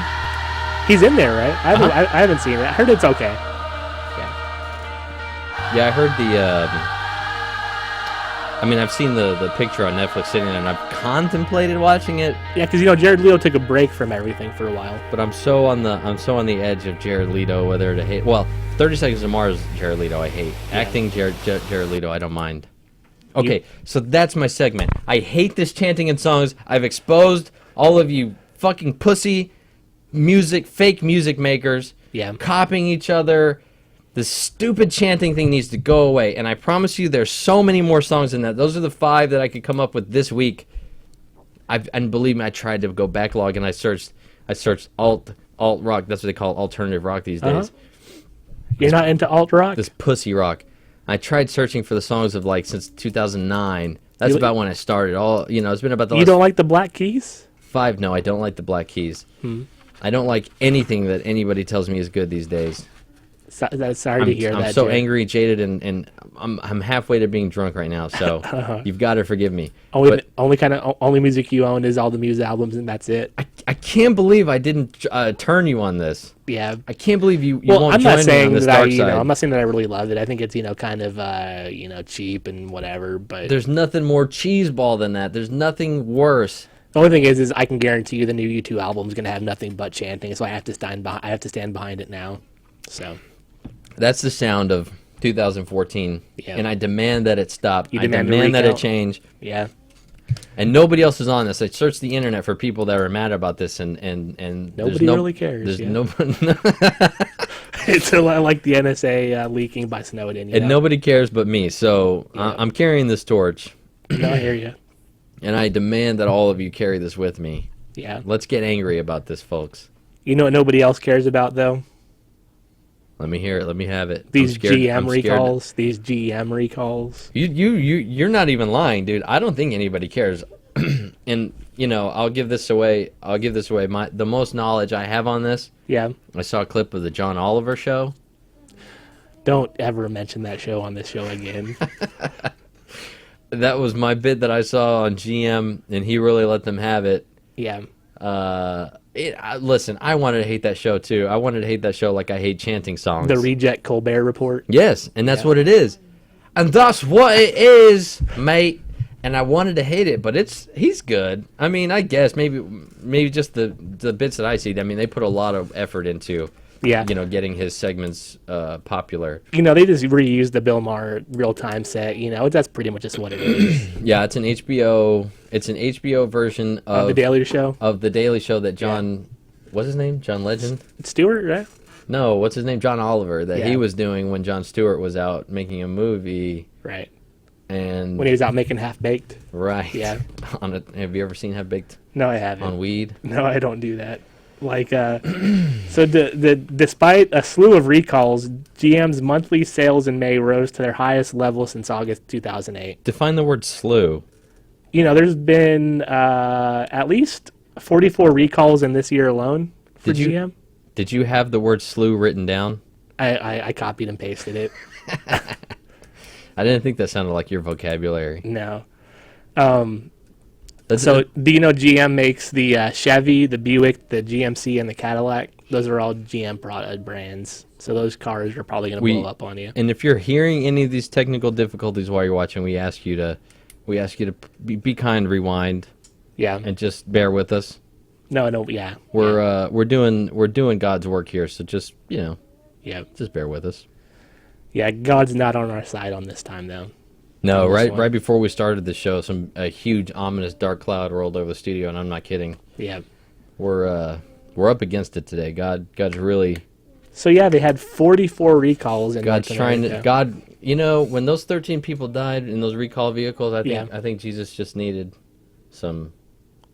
He's in there, right? I haven't seen it. I heard it's okay. Yeah, I heard I've seen the picture on Netflix sitting there, and I've contemplated watching it. Yeah, because Jared Leto took a break from everything for a while. But I'm so on the edge of Jared Leto, whether to hate. Well, 30 Seconds to Mars, Jared Leto, I hate. Yeah. Acting Jared Leto, I don't mind. Okay, so that's my segment. I hate this chanting in songs. I've exposed all of you fucking pussy fake music makers. Yeah. Copying each other. This stupid chanting thing needs to go away. And I promise you there's so many more songs in that. Those are the 5 that I could come up with this week. And believe me, I tried to go backlog and I searched alt rock. That's what they call alternative rock these days. You're not into alt rock? This pussy rock. I tried searching for the songs of since 2009. That's about when I started. It's been about the You don't like the Black Keys? 5, no, I don't like the Black Keys. I don't like anything that anybody tells me is good these days. Sorry to hear that. I'm so Jay. angry, jaded, and I'm halfway to being drunk right now. So you've got to forgive me. Only music you own is all the Muse albums, and that's it. I can't believe I didn't turn you on this. Yeah, I can't believe you well, won't I'm join not me saying on this that dark I, side. I'm not saying that I really loved it. I think it's kind of cheap and whatever. But There's nothing more cheeseball than that. There's nothing worse. the only thing is I can guarantee you the new U2 album is going to have nothing but chanting, so I have to stand behind it now. So That's the sound of 2014, Yeah. and I demand that it stop. I demand a demand that it recount? change. yeah, And nobody else is on this. I searched the internet for people that were mad about this, and Nobody really cares, There's yeah. nobody, it's a lot like the NSA leaking by Snowden. and nobody cares but me. So I'm carrying this torch, No, I hear you. and I demand that all of you carry this with me. Yeah. Let's get angry about this, folks. You know what nobody else cares about though? Let me hear it. Let me have it. These I'm scared. GM I'm scared. recalls. These GM recalls. You're not even lying, dude. I don't think anybody cares. And I'll give this away. The most knowledge I have on this. Yeah. I saw a clip of the John Oliver show. Don't ever mention that show on this show again. That was my bit that I saw on GM, and he really let them have it. Yeah. Listen, I wanted to hate that show too. I wanted to hate that show like I hate chanting songs. The Reject Colbert Report. Yes, and that's what it is. And that's what it is, mate. And I wanted to hate it, but he's good. I mean, I guess maybe just the bits that I see. I mean, they put a lot of effort into getting his segments popular. They just reused the Bill Maher real time set. That's pretty much just what it is. Yeah, it's an HBO. It's an HBO version of The Daily Show. Of the Daily Show that John, what's his name? John Legend? Stewart, right? No, what's his name? John Oliver. That Yeah. he was doing when Jon Stewart was out making a movie. Right. And When he was out making Half Baked. right. Yeah. Have you ever seen Half Baked? No, I haven't. On weed? No, I don't do that. So despite a slew of recalls, GM's monthly sales in May rose to their highest level since August 2008. Define the word slew. There's been at least 44 recalls in this year alone for GM. Did you have the word slew written down? I copied and pasted it. I didn't think that sounded like your vocabulary. No. That's So do you know GM makes the Chevy, the Buick, the GMC, and the Cadillac? Those are all GM product brands. So those cars are probably going to blow up on you. And if you're hearing any of these technical difficulties while you're watching, we ask you to be kind, rewind, Yeah. and just bear with us. No, yeah. We're doing God's work here, so just Yeah. just bear with us. Yeah, God's not on our side on this time, though. No, On this one. right before we started the show, a huge ominous dark cloud rolled over the studio, and I'm not kidding. Yeah. We're up against it today. God's really. So yeah, they had 44 recalls in God's North trying to. America. God, when those 13 people died in those recall vehicles, I think Jesus just needed some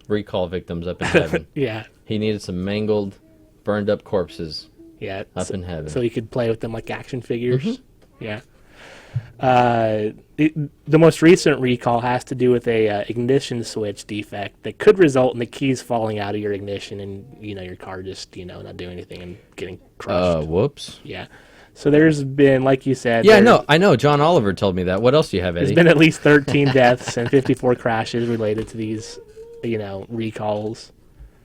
recall victims up in heaven. Yeah. He needed some mangled, burned up corpses. Yeah. Up in heaven. So he could play with them like action figures. Mm-hmm. Yeah. The most recent recall has to do with a ignition switch defect that could result in the keys falling out of your ignition and your car just not doing anything and getting crushed. Whoops. Yeah. So there's been, like you said. Yeah, I know. John Oliver told me that. What else do you have, Eddie? There's been at least 13 deaths and 54 crashes related to these, recalls.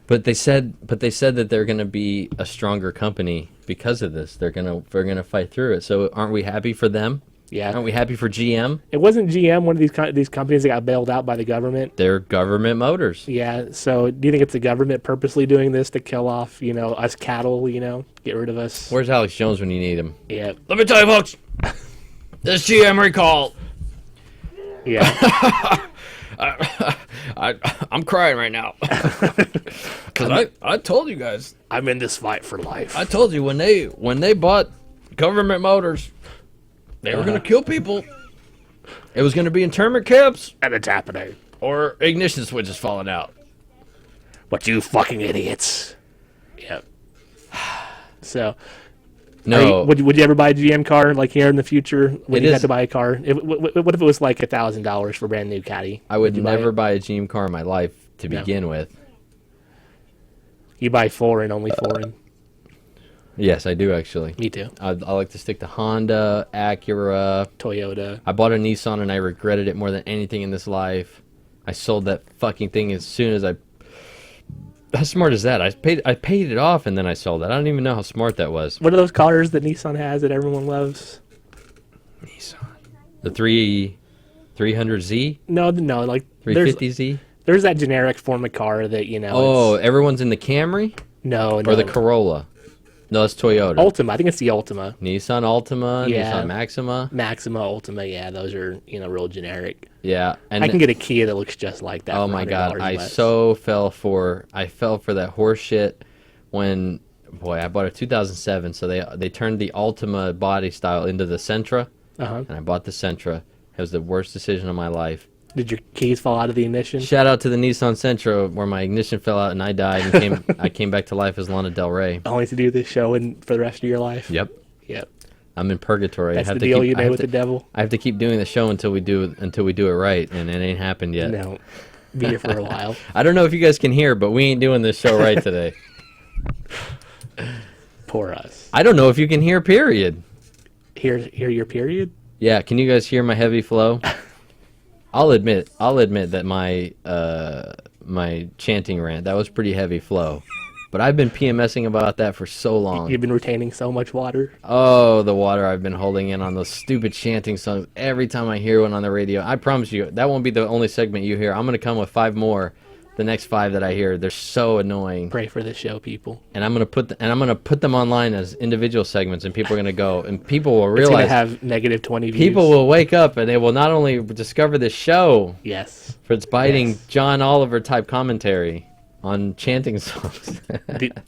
But they said that they're going to be a stronger company because of this. They're gonna fight through it. So aren't we happy for them? Yeah. Aren't we happy for GM? It wasn't GM, one of these companies that got bailed out by the government. They're government motors. Yeah. So do you think it's the government purposely doing this to kill off, us cattle, get rid of us? Where's Alex Jones when you need him? Yeah. Let me tell you, folks. This GM recall. Yeah. I'm crying right now. Because I told you guys. I'm in this fight for life. I told you when they bought government motors, they were going to kill people. It was going to be internment camps. And it's happening. Or ignition switches falling out. But you fucking idiots. Yep. So, no. Would you ever buy a GM car like here in the future? Would you is- have to buy a car? What if it was like $1,000 for a brand new Caddy? I would never buy a GM car in my life to begin with. You buy foreign, only foreign. Yes, I do actually. Me too. I like to stick to Honda, Acura, Toyota. I bought a Nissan and I regretted it more than anything in this life. I sold that fucking thing as soon as I... How smart is that? I paid it off and then I sold it. I don't even know how smart that was. What are those cars that Nissan has that everyone loves? Nissan. The 300Z? No, like 350Z? There's that generic form of car that, you know. Oh, everyone's in the Camry? No. Or the Corolla? No, it's Toyota. Ultima. I think it's the Ultima. Nissan Altima, Yeah. Nissan Maxima. Maxima, Ultima. Yeah, those are, real generic. Yeah. And I can get a Kia that looks just like that. Oh for my God. $100 I less. fell for that horse shit when, boy, I bought a 2007. So they turned the Altima body style into the Sentra. Uh-huh. And I bought the Sentra. It was the worst decision of my life. Did your keys fall out of the ignition? Shout out to the Nissan Sentra where my ignition fell out and I died and I came back to life as Lana Del Rey. Only to do this show for the rest of your life? Yep. Yep. I'm in purgatory. That's the deal you made with the devil? I have to keep doing the show until we do it right, and it ain't happened yet. No. Be here for a while. I don't know if you guys can hear, but we ain't doing this show right today. Poor us. I don't know if you can hear, period. Hear your period? Yeah, can you guys hear my heavy flow? I'll admit that my chanting rant, that was pretty heavy flow. But I've been PMSing about that for so long. You've been retaining so much water. Oh, the water I've been holding in on those stupid chanting songs. Every time I hear one on the radio, I promise you, that won't be the only segment you hear. I'm going to come with 5 more. The next 5 that I hear, they're so annoying. Pray for this show, people. And I'm going to put them online as individual segments, and people are going to go, and people will It's realize going to have negative 20 views. people will wake up and they will not only discover this show, Yes. for its biting Yes. John Oliver type commentary on chanting songs.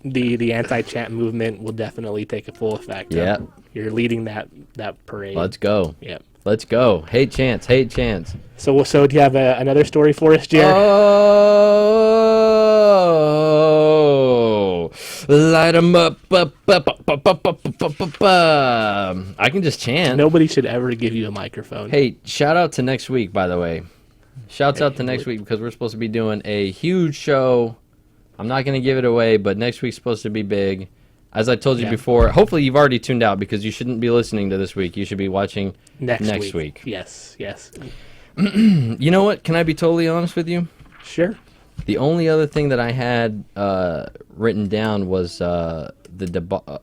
the anti-chant movement will definitely take a full effect. Yeah. You're leading that parade. Let's go. Yep. Let's go. Hate chants. Hate chants. So do you have another story for us, Jer? Oh, light 'em up. I can just chant. Nobody should ever give you a microphone. Hey, shout out to next week, by the way. Shouts out to next week because we're supposed to be doing a huge show. I'm not going to give it away, but next week's supposed to be big. As I told you before, hopefully you've already tuned out because you shouldn't be listening to this week. You should be watching next week. Yes. You know what? Can I be totally honest with you? Sure. The only other thing that I had written down was the debacle.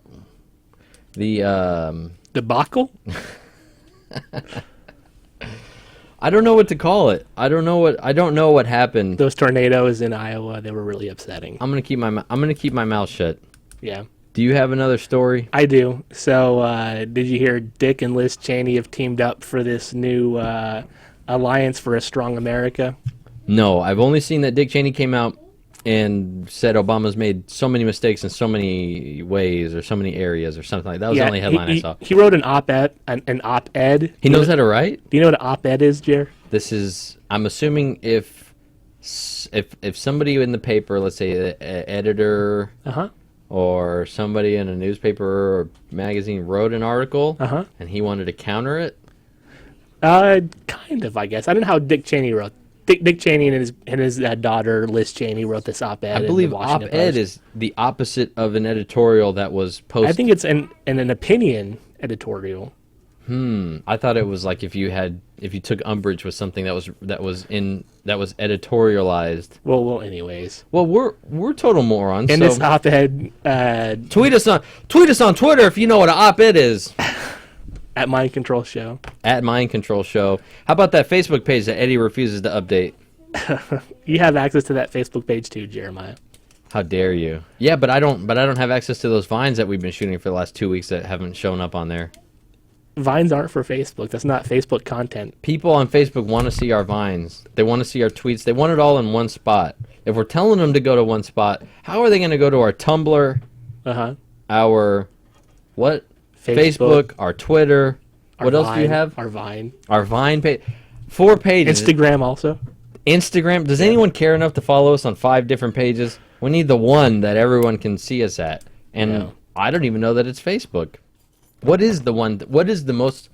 I don't know what to call it. I don't know what happened. Those tornadoes in Iowa, they were really upsetting. I'm gonna keep my mouth shut. Yeah. Do you have another story? I do. So, did you hear Dick and Liz Cheney have teamed up for this new Alliance for a Strong America? No, I've only seen that Dick Cheney came out and said Obama's made so many mistakes in so many ways or so many areas or something like that. That was the only headline I saw. He wrote an op-ed. He knows how to write? Do you know what an op-ed is, Jer? This is, I'm assuming if somebody in the paper, let's say an editor or somebody in a newspaper or magazine wrote an article and he wanted to counter it? Kind of, I guess. I don't know how Dick Cheney wrote. Dick Cheney and his daughter Liz Cheney wrote this op-ed. I believe op-ed is the opposite of an editorial that was posted. I think it's an opinion editorial. I thought it was like if you took umbrage with something that was editorialized. Well, anyways. Well, we're total morons. In this op-ed, tweet us on Twitter if you know what an op-ed is. At Mind Control Show. At Mind Control Show. How about that Facebook page that Eddie refuses to update? You have access to that Facebook page too, Jeremiah. How dare you? Yeah, but I don't have access to those vines that we've been shooting for the last 2 weeks that haven't shown up on there. Vines aren't for Facebook. That's not Facebook content. People on Facebook want to see our vines. They want to see our tweets. They want it all in one spot. If we're telling them to go to one spot, how are they going to go to our Tumblr, our what? Facebook, our Twitter. What else do you have? Our Vine. Our Vine page. 4 pages. Instagram also. Instagram. Does anyone care enough to follow us on 5 different pages? We need the one that everyone can see us at. And I don't even know that it's Facebook. What is the one? What is the most...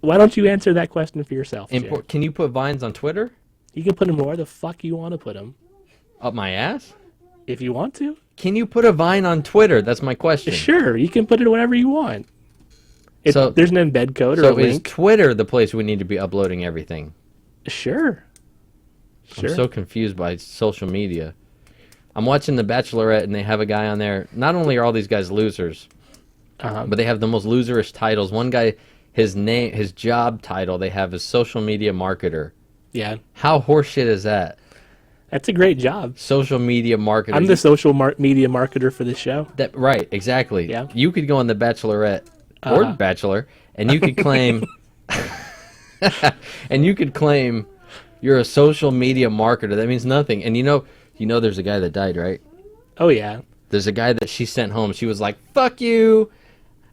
Why don't you answer that question for yourself, Can you put Vines on Twitter? You can put them where the fuck you want to put them. Up my ass? If you want to. Can you put a Vine on Twitter? That's my question. Sure, you can put it whenever you want. There's an embed code or a So is link. Twitter the place we need to be uploading everything? Sure. I'm so confused by social media. I'm watching The Bachelorette, and they have a guy on there. Not only are all these guys losers, but they have the most loserish titles. One guy, his job title they have is social media marketer. Yeah. How horseshit is that? That's a great job. Social media marketer. I'm the social media marketer for this show. Right, exactly. Yeah. You could go on The Bachelorette or Bachelor, and you could claim, you're a social media marketer. That means nothing. And you know, there's a guy that died, right? Oh yeah. There's a guy that she sent home. She was like, "Fuck you."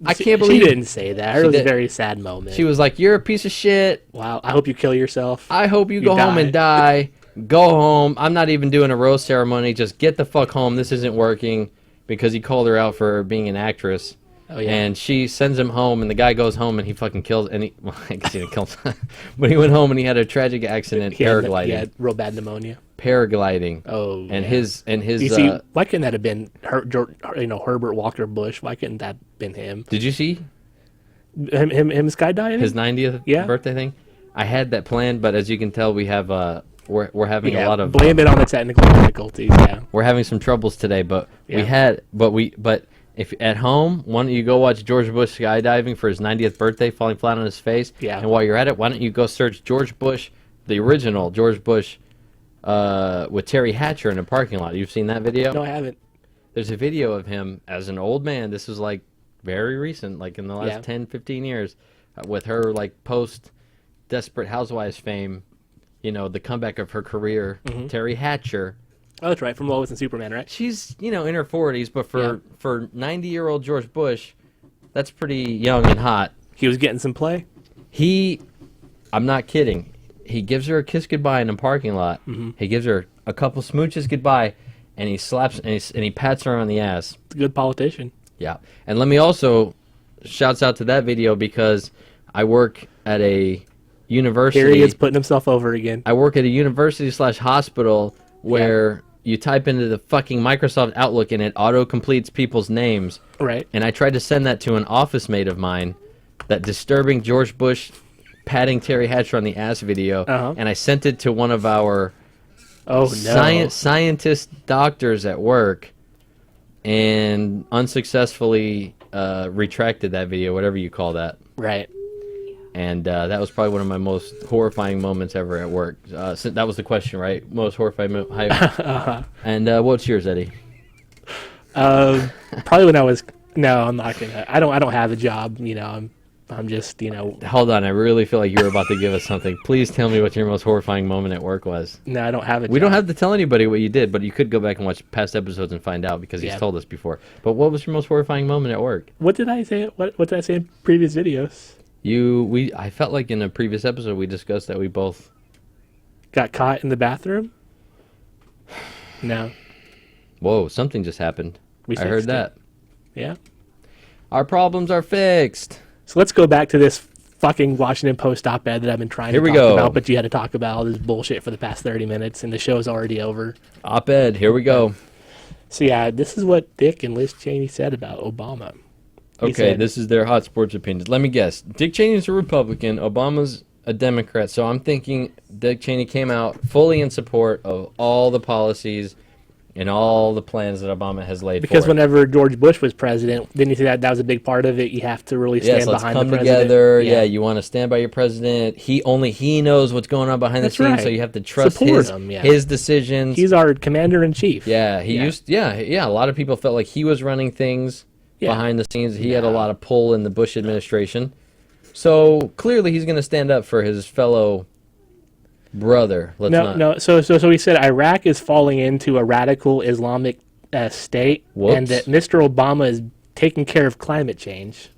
I can't believe she didn't say that. It was a very sad moment. She was like, "You're a piece of shit. Wow. I hope you kill yourself. I hope you go home and die. Go home. I'm not even doing a rose ceremony. Just get the fuck home. This isn't working," because he called her out for being an actress. Oh yeah. And she sends him home, and the guy goes home, and he fucking kills. And well, I guess he didn't kill him, but he went home and he had a tragic accident paragliding. He had real bad pneumonia. Paragliding. Oh. And yeah. his. You see, why couldn't that have been Herbert Walker Bush? Why couldn't that have been him? Did you see him skydiving? his 90th birthday thing? I had that planned, but as you can tell, we have we're having a lot of blame it on the technical difficulties. Yeah. We're having some troubles today, but if at home, why don't you go watch George Bush skydiving for his 90th birthday, falling flat on his face? Yeah. And while you're at it, why don't you go search George Bush, the original George Bush, with Terry Hatcher in a parking lot? You've seen that video? No, I haven't. There's a video of him as an old man. This is like very recent, like in the last 10, 15 years, with her like post Desperate Housewives fame, the comeback of her career, Terry Hatcher. Oh, that's right, from Lois and Superman, right? She's, in her 40s, but for 90-year-old George Bush, that's pretty young and hot. He was getting some play? I'm not kidding. He gives her a kiss goodbye in a parking lot. He gives her a couple smooches goodbye, and he slaps and he pats her on the ass. It's a good politician. Yeah. And let me also, shouts out to that video because I work at a university. Here he is putting himself over again. I work at a university/hospital where you type into the fucking Microsoft Outlook and it auto-completes people's names. Right. And I tried to send that to an office mate of mine, that disturbing George Bush patting Terry Hatcher on the ass video, and I sent it to one of our scientist doctors at work, and unsuccessfly retracted that video, whatever you call that. Right. And that was probably one of my most horrifying moments ever at work. So that was the question, right? Most horrifying. And what's yours, Eddie? Probably when I was. No, I'm not gonna. I don't have a job. I'm just. Hold on, I really feel like you're about to give us something. Please tell me what your most horrifying moment at work was. No, I don't have a job. We don't have to tell anybody what you did, but you could go back and watch past episodes and find out because he's told us before. But what was your most horrifying moment at work? What did I say? What did I say in previous videos? I felt like in a previous episode we discussed that we both got caught in the bathroom. No. Whoa, something just happened. I heard that. Yeah. Our problems are fixed. So let's go back to this fucking Washington Post op-ed that I've been trying to talk about, but you had to talk about all this bullshit for the past 30 minutes, and the show's already over. Op-ed, here we go. So yeah, this is what Dick and Liz Cheney said about Obama. Okay, this is their hot sports opinions. Let me guess. Dick Cheney's a Republican. Obama's a Democrat. So I'm thinking Dick Cheney came out fully in support of all the policies and all the plans that Obama has laid because forth. Whenever George Bush was president, didn't you see that was a big part of it? You have to really stand behind the president. Let's come together. Yeah, you want to stand by your president. He knows what's going on behind the scenes, so you have to trust his decisions. He's our commander-in-chief. Yeah, a lot of people felt like he was running things behind the scenes. He had a lot of pull in the Bush administration. So clearly he's going to stand up for his fellow brother. So he said Iraq is falling into a radical Islamic state, and that Mr. Obama is taking care of climate change.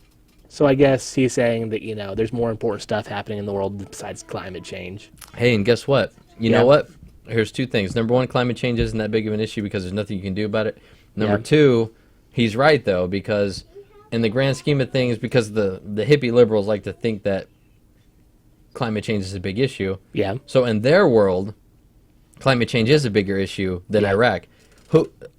So I guess he's saying that there's more important stuff happening in the world besides climate change. Hey, and guess what? You know what? Here's two things. Number one, climate change isn't that big of an issue because there's nothing you can do about it. Number two, he's right though, because in the grand scheme of things, because the hippie liberals like to think that climate change is a big issue. Yeah. So in their world, climate change is a bigger issue than Iraq.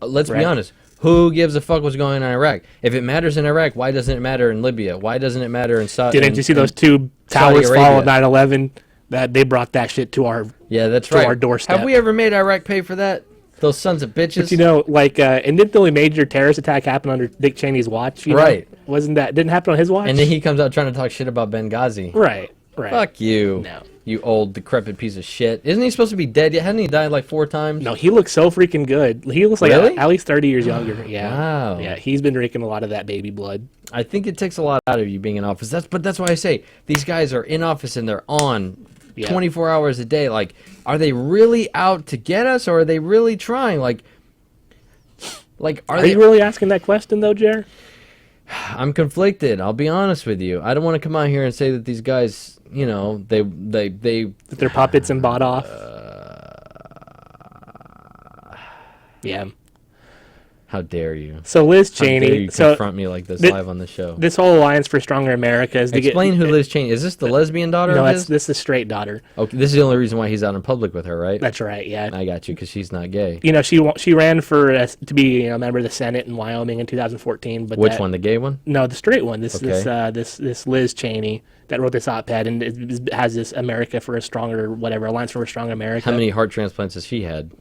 Let's be honest. Who gives a fuck what's going on in Iraq? If it matters in Iraq, why doesn't it matter in Libya? Why doesn't it matter in Saudi? Didn't you see those two towers fall at 9/11? That they brought that shit to our our doorstep. Have we ever made Iraq pay for that? Those sons of bitches. But you know, like, and didn't the only major terrorist attack happen under Dick Cheney's watch? You know? Right. Wasn't that didn't happen on his watch? And then he comes out trying to talk shit about Benghazi. Right. Fuck you. No. You old decrepit piece of shit. Isn't he supposed to be dead yet? Hadn't he died like 4 times? No, he looks so freaking good. He looks like Really? at least 30 years younger. Yeah. Wow. Yeah, he's been drinking a lot of that baby blood. I think it takes a lot out of you being in office. That's why I say these guys are in office and they're on 24 hours a day. Like, are they really out to get us, or are they really trying? Like are they you really asking that question though, Jer? I'm conflicted. I'll be honest with you. I don't want to come out here and say that these guys, you know, that they're puppets and bought off. Yeah. How dare you? So Liz How dare Cheney. you confront me like this live on the show. This whole Alliance for Stronger America is to Explain who Liz Cheney is. This the lesbian daughter? No, of his? this is the straight daughter. Okay, this is the only reason why he's out in public with her, right? That's right. Yeah. I got you, because she's not gay. You know, she ran for to be a member of the Senate in Wyoming in 2014. But Which one? The gay one? No, the straight one. This Okay. this Liz Cheney that wrote this op-ed and it has this America for a Stronger whatever Alliance for a Stronger America. How many heart transplants has she had?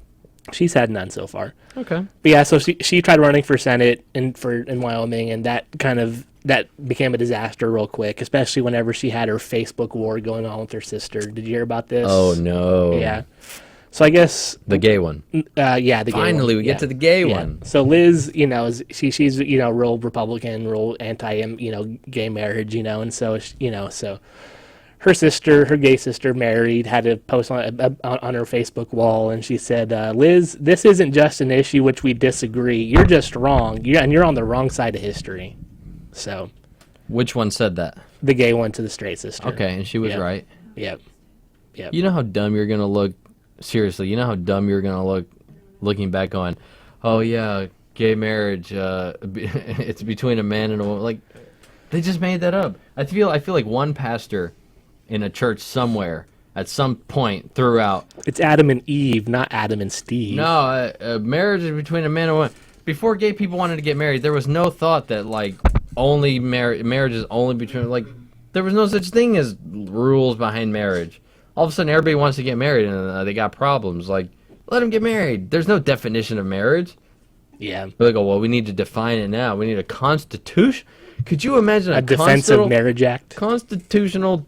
She's had none so far. Okay. But yeah, so she tried running for Senate in Wyoming, and that became a disaster real quick, especially whenever she had her Facebook war going on with her sister. Did you hear about this? Oh no. Yeah. So I guess the gay one. Yeah, the gay one. Finally, we get to the gay Yeah. one. So Liz, you know, she's real Republican, real anti gay marriage, and so so her sister, her gay sister, married, had a post on her Facebook wall, and she said, "Liz, this isn't just an issue which we disagree. You're just wrong. And you're on the wrong side of history." So, which one said that? The gay one to the straight sister. Okay, and she was right. Yep. You know how dumb you're gonna look. Seriously, you know how dumb you're gonna look, looking back on, oh yeah, gay marriage. It's between a man and a woman. Like, they just made that up. I feel like one pastor in a church somewhere at some point threw out, it's Adam and Eve, not Adam and Steve. No, marriage is between a man and a woman. Before gay people wanted to get married, there was no thought that like only marriage is only between, like, there was no such thing as rules behind marriage. All of a sudden everybody wants to get married and they got problems. Like, let them get married. There's no definition of marriage. Yeah. But they go, well, we need to define it now. We need a constitution. Could you imagine a Defensive Marriage Act? Constitutional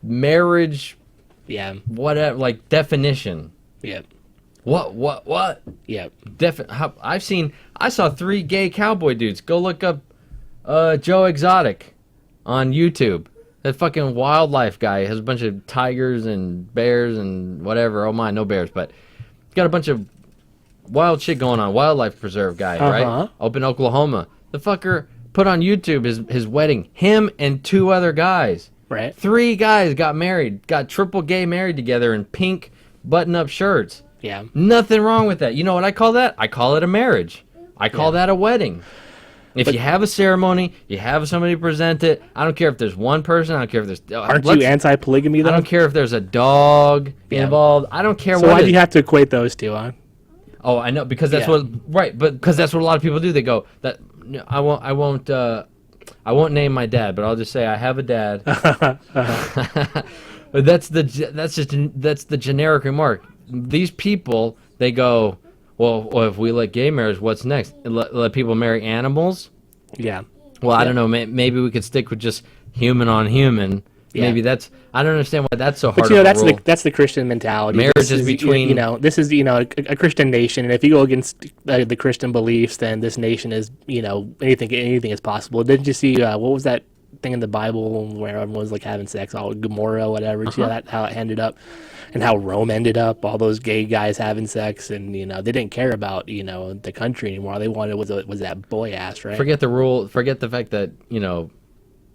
marriage, whatever, like, definition. Yep. What? Yep. I saw 3 gay cowboy dudes. Go look up Joe Exotic on YouTube. That fucking wildlife guy has a bunch of tigers and bears and whatever. Oh my, no bears, but he's got a bunch of wild shit going on. Wildlife preserve guy, right? Up in Oklahoma. The fucker put on YouTube his wedding. Him and 2 other guys. Right. 3 guys got married. Got triple gay married together in pink button-up shirts. Yeah. Nothing wrong with that. You know what I call that? I call it a marriage. I call that a wedding. If you have a ceremony, you have somebody present it. I don't care if there's one person. I don't care if there's... Aren't you anti-polygamy, though? I don't care if there's a dog involved. I don't care so why do you have to equate those two, huh? Oh, I know, because that's what... Right, but because that's what a lot of people do. They go, that I won't name my dad, but I'll just say I have a dad. But that's the generic remark. These people, they go, well, if we let gay marriage, what's next? Let people marry animals? Yeah. Well, I don't know. Maybe we could stick with just human on human. Yeah. Maybe that's... I don't understand why that's so hard. But that's the Christian mentality. Marriage is between... this is a Christian nation, and if you go against the Christian beliefs, then this nation is, anything is possible. Didn't you see what was that thing in the Bible where everyone was like having sex, all Gomorrah, whatever? See how it ended up, and how Rome ended up, all those gay guys having sex, and they didn't care about the country anymore. All they wanted was that boy ass, right? Forget the rule. Forget the fact that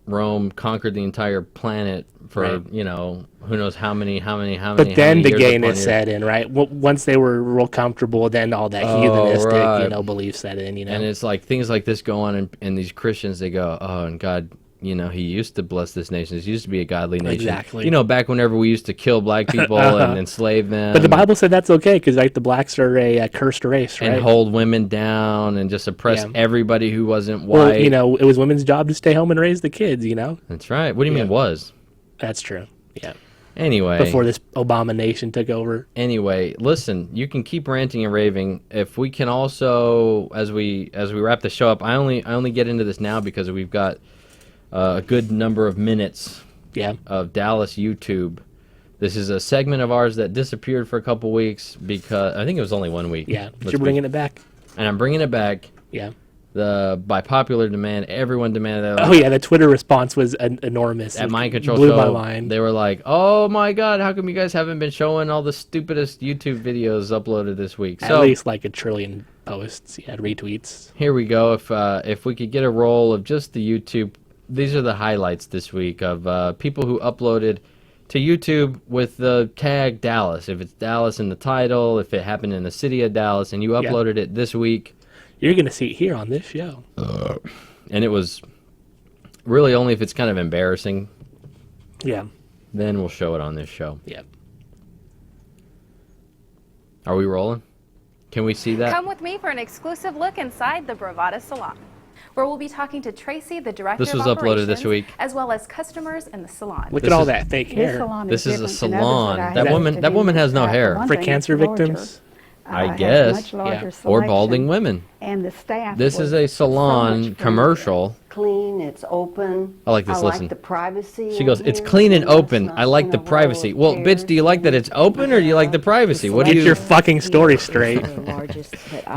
Rome conquered the entire planet for who knows how many. But then the gayness set in, right? Once they were real comfortable, then all that heathenistic, beliefs set in. And it's like things like this go on, and these Christians, they go, oh, and God you know, he used to bless this nation. It used to be a godly nation. Exactly. You know, back whenever we used to kill black people and enslave them. But the Bible said that's okay because like the blacks are a cursed race, right? And hold women down and just oppress everybody who wasn't white. Well, you know, it was women's job to stay home and raise the kids, you know? That's right. What do you mean was? That's true. Yeah. Anyway. Before this Obama nation took over. Anyway, listen, you can keep ranting and raving. If we can also, as we wrap the show up, I only get into this now because we've got a good number of minutes of Dallas YouTube. This is a segment of ours that disappeared for a couple weeks because I think it was only 1 week. Yeah, but you're bringing it back. And I'm bringing it back. Yeah. By popular demand, everyone demanded that. Oh yeah, the Twitter response was enormous. At Mind Control blew Show, my mind. They were like, "Oh my God, how come you guys haven't been showing all the stupidest YouTube videos uploaded this week?" At least like a trillion posts, retweets. Here we go. If we could get a roll of just the YouTube, these are the highlights this week of people who uploaded to YouTube with the tag Dallas. If it's Dallas in the title, if it happened in the city of Dallas, and you uploaded it this week. You're going to see it here on this show. And it was really only if it's kind of embarrassing. Yeah. Then we'll show it on this show. Yep. Are we rolling? Can we see that? Come with me for an exclusive look inside the Bravada Salon, where we'll be talking to Tracy, the director This was of uploaded this operations, week. as well as customers in the salon. Look at all that fake hair. This is a salon. That woman has no hair. For cancer victims? I guess. Or balding women. And the staff. This is a salon commercial. Clean, it's open. I like this, I listen. like the privacy. She goes, "It's clean and open. I like the privacy." Well, bitch, do you like that it's open or do you like the privacy? What do you... Get your fucking story straight.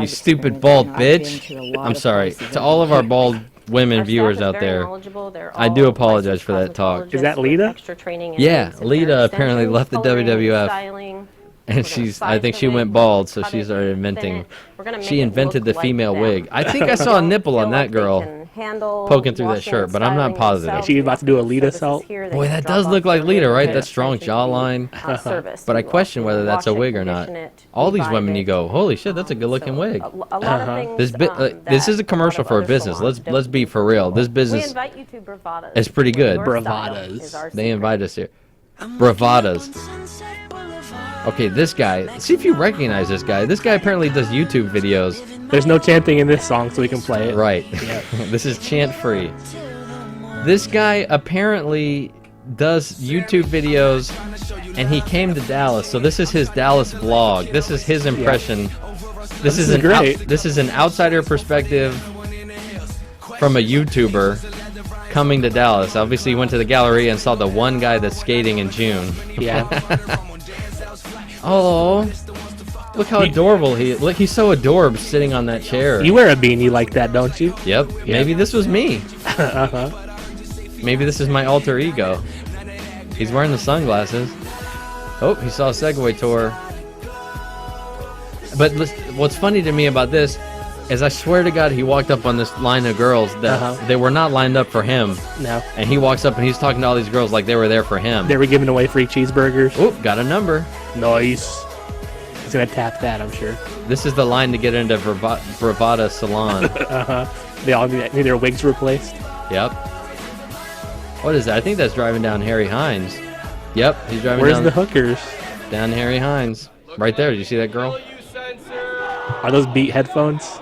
You stupid bald bitch. I'm sorry. To all of our bald women viewers out there, I do apologize for that talk. Is that Lita? Yeah, Lita apparently left the WWF. And I think she went bald, so she started inventing. She invented the female wig. I think I saw a nipple on that girl poking through that shirt, but I'm not positive. She about to do a Lita assault? Boy, that does look like Lita, right? That strong jawline. But I question whether that's a wig or not. All these women, you go, holy shit, that's a good-looking wig. This is a commercial for a business. Let's be for real. This business is pretty good. Bravadas. They invite us here. Bravadas. Okay, this guy. See if you recognize this guy. This guy apparently does YouTube videos. There's no chanting in this song, so we can play it. Right. This is chant-free. This guy apparently does YouTube videos, and he came to Dallas. So this is his Dallas vlog. This is his impression. This is great. This is an outsider perspective from a YouTuber coming to Dallas. Obviously, he went to the gallery and saw the one guy that's skating in June. Yeah. Oh, look how adorable he is. Look, he's so adorable sitting on that chair. You wear a beanie like that, don't you? Yep. Maybe this was me. Maybe this is my alter ego. He's wearing the sunglasses. Oh, he saw a Segway tour. But what's funny to me about this is I swear to God he walked up on this line of girls that they were not lined up for him. No. And he walks up and he's talking to all these girls like they were there for him. They were giving away free cheeseburgers. Oop, got a number. Nice. He's going to tap that, I'm sure. This is the line to get into Bravada Salon. They all need their wigs replaced. Yep. What is that? I think that's driving down Harry Hines. Yep, he's driving Where's down... the hookers? Down Harry Hines. Right there. Did you see that girl? Are those Beat headphones?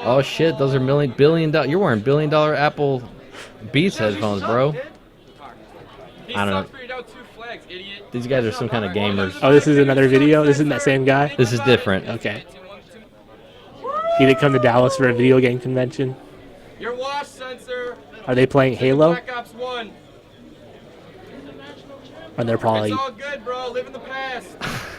Oh shit, those are billion dollar. You're wearing $1 billion Apple Beats headphones, bro. I don't know. These guys are some kind of gamers. Oh, this is another video? This isn't that same guy? This is different. Okay. He didn't come to Dallas for a video game convention. Your wash sensor. Are they playing Halo? Black Ops 1. And they're probably... It's all good, bro. Live in the past.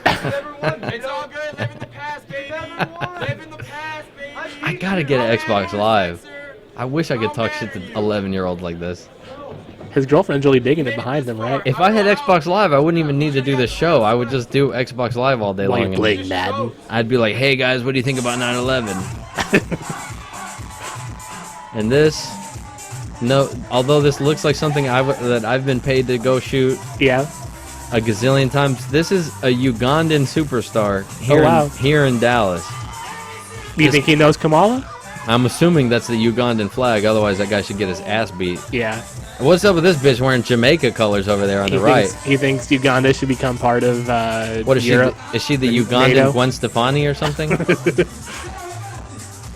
It's all good. Live in the past, baby. Live in the past, baby. I gotta get an Xbox Live. I wish I could talk shit to 11-year-olds like this. His girlfriend's really digging it behind him, right? If I had Xbox Live, I wouldn't even need to do this show. I would just do Xbox Live all day long. Playing Madden. I'd be like, hey guys, what do you think about 9/11? And this, although this looks like something that I've been paid to go shoot. Yeah. A gazillion times. This is a Ugandan superstar here, here in Dallas. Do you think he knows Kamala? I'm assuming that's the Ugandan flag. Otherwise, that guy should get his ass beat. Yeah. What's up with this bitch wearing Jamaica colors over there on the right? He thinks Uganda should become part of What is Europe. she? Is she the Ugandan NATO? Gwen Stefani or something?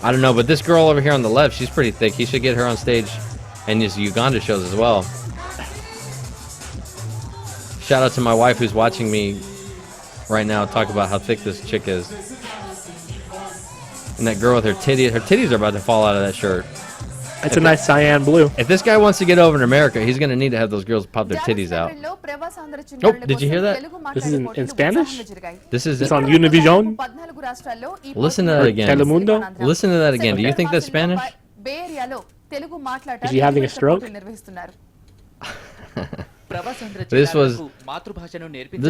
I don't know, but this girl over here on the left, she's pretty thick. He should get her on stage and his Uganda shows as well. Shout out to my wife who's watching me right now talk about how thick this chick is. And that girl with her titties are about to fall out of that shirt. It's a nice cyan blue. If this guy wants to get over in America, he's going to need to have those girls pop their titties out. Oh, did you hear that? This is in Spanish? This is It's on Univision? Listen to that again. Telemundo? Listen to that again. Do you think that's Spanish? Is he having a stroke? This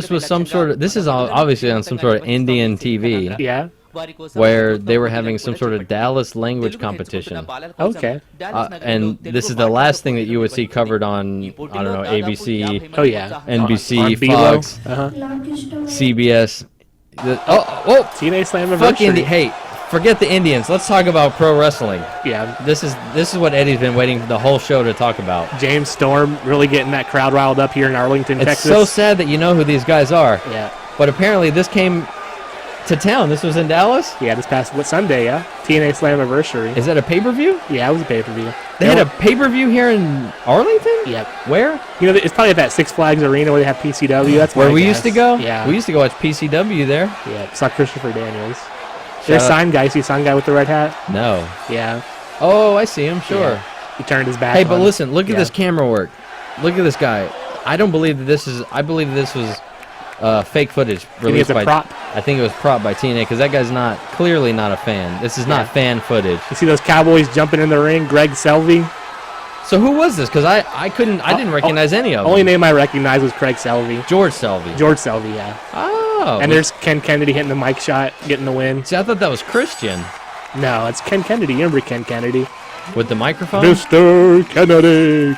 was some sort of, this is obviously on some sort of Indian TV. Yeah. Where they were having some sort of Dallas language competition. Okay. And this is the last thing that you would see covered on, I don't know, ABC, Oh, yeah. NBC, On Belo. Fox, Uh-huh. CBS. TNA Slam Fuck Hey, forget the Indians. Let's talk about pro wrestling. Yeah. This is what Eddie's been waiting the whole show to talk about. James Storm really getting that crowd riled up here in Arlington, It's Texas. so sad that you know who these guys are. Yeah. But apparently this came to town. This was in Dallas? Yeah, this past Sunday, yeah. TNA Slammiversary. Is that a pay-per-view? Yeah, it was a pay-per-view. They had a pay-per-view here in Arlington? Yep. Where? You know, it's probably at that Six Flags Arena where they have PCW. That's Where my we guess. used to go? Yeah. We used to go watch PCW there. Yeah, saw Christopher Daniels. There's out- sign guy. See sign guy with the red hat? No. Yeah. Oh, I see him. Sure. Yeah. He turned his back Hey, but on- listen, look at yeah. this camera work. Look at this guy. I don't believe that this is. I believe this was fake footage released it's a by. prop? I think it was prop by TNA because that guy's clearly not a fan. This is not fan footage. You see those Cowboys jumping in the ring? Greg Selvey. So who was this? Because I didn't recognize any of them. Only name I recognized was Craig Selvey. George Selvey. George Selvey, yeah. Oh. And there's Ken Kennedy hitting the mic shot, getting the win. See, I thought that was Christian No, it's Ken Kennedy. You remember Ken Kennedy? with the microphone. Mr. Kennedy.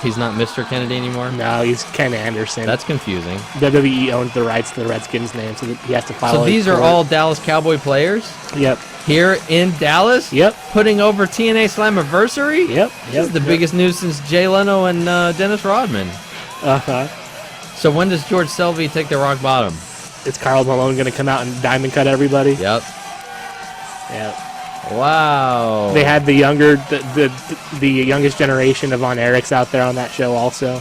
He's not Mr. Kennedy anymore. No, he's Ken Anderson. That's confusing. WWE owns the rights to the Redskins name, so that he has to follow. So these are all Dallas Cowboy players Yep. here in Dallas. Yep. Putting over TNA Slammiversary. Yep. This is the biggest news since Jay Leno and Dennis Rodman. Uh-huh. So when does George Selvey take the rock bottom? Is Carl Malone going to come out and diamond cut everybody? Yep. Yep. Wow. They had the youngest generation of Von Erichs out there on that show also.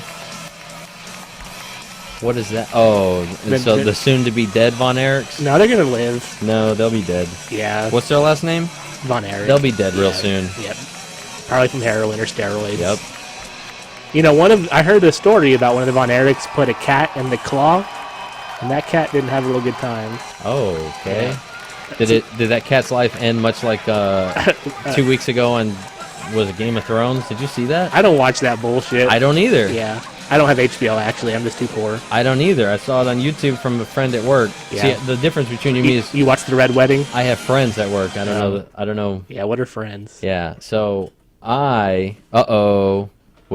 What is that? Oh, and so the soon-to-be dead Von Erichs? No, they're going to live. No, they'll be dead. Yeah. What's their last name? Von Erich. They'll be dead real soon. Yep. Probably from heroin or steroids. Yep. You know, I heard a story about one of the Von Erichs put a cat in the claw, and that cat didn't have a real good time. Oh, okay. Yeah. Did that cat's life end much like 2 weeks ago on was it Game of Thrones? Did you see that? I don't watch that bullshit. I don't either. Yeah. I don't have HBO actually. I'm just too poor. I don't either. I saw it on YouTube from a friend at work. Yeah. See, the difference between you and me is you watch The Red Wedding? I have friends at work. I don't know. Yeah, what are friends? Yeah. So we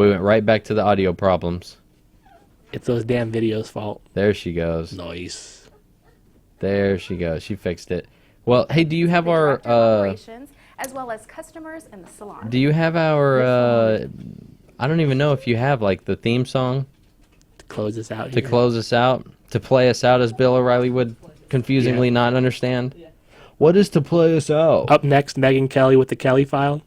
went right back to the audio problems. It's those damn videos' fault. There she goes. Nice. There she goes. She fixed it. Well, hey, do you have our as well as customers in the salon. do you have our I don't even know if you have like the theme song To close us out to here. close us out, to play us out, as Bill O'Reilly would confusingly not understand. What is to play us out? Up next, Megyn Kelly with the Kelly File.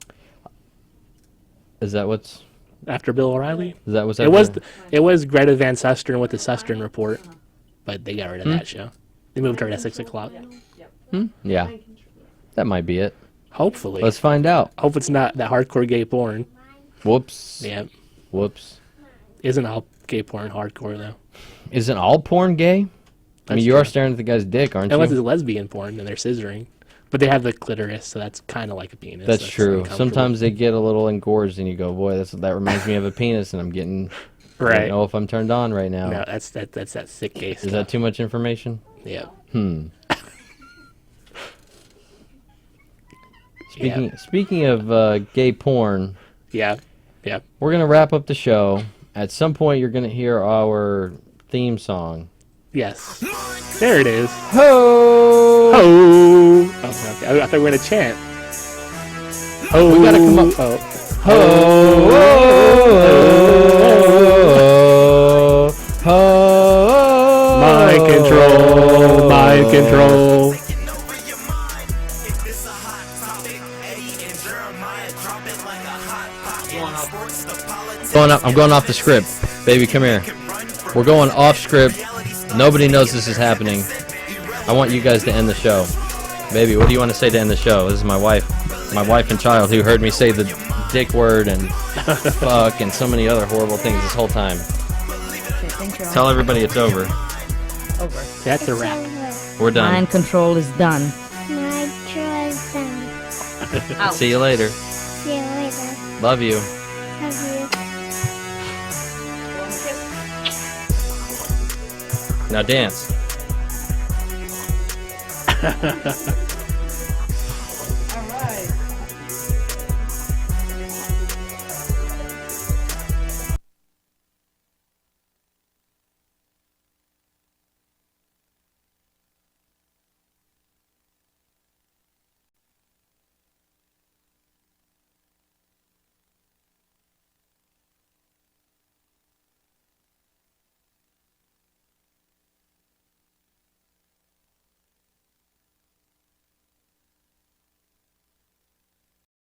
Is that what's After Bill O'Reilly? Is that what's It was Greta Van Susteren with the Susteren Report, but they got rid of that show. They moved her to 6 o'clock. Yeah. That might be it. Hopefully. Let's find out. Hope it's not that hardcore gay porn. Whoops. Yeah. Whoops. Isn't all gay porn hardcore, though? Isn't all porn gay? I mean, That's you are true. staring at the guy's dick, aren't Unless you? it's lesbian porn, and they're scissoring. But they have the clitoris, so that's kind of like a penis. That's true. uncomfortable. Sometimes they get a little engorged, and you go, "Boy, that reminds me of a penis," and I'm getting. I Right. don't know if I'm turned on right now. No, that's that sick gay stuff. Is that too much information? Yeah. Speaking of gay porn. Yeah. Yeah. We're gonna wrap up the show. At some point, you're gonna hear our theme song. Yes. There it is. Ho! Ho! Oh, okay. I thought we were going to chant. Oh, We gotta come up. Mind control. Mind control. I'm going off the script. Baby, come here. We're going off script. Nobody knows this is happening. I want you guys to end the show. Baby, what do you want to say to end the show? This is my wife and child who heard me say the dick word and fuck and so many other horrible things this whole time. Tell everybody it's over. Over. That's a wrap. We're done. Mind control is done. My child's done. See you later. See you later. Love you. Love you. Now dance.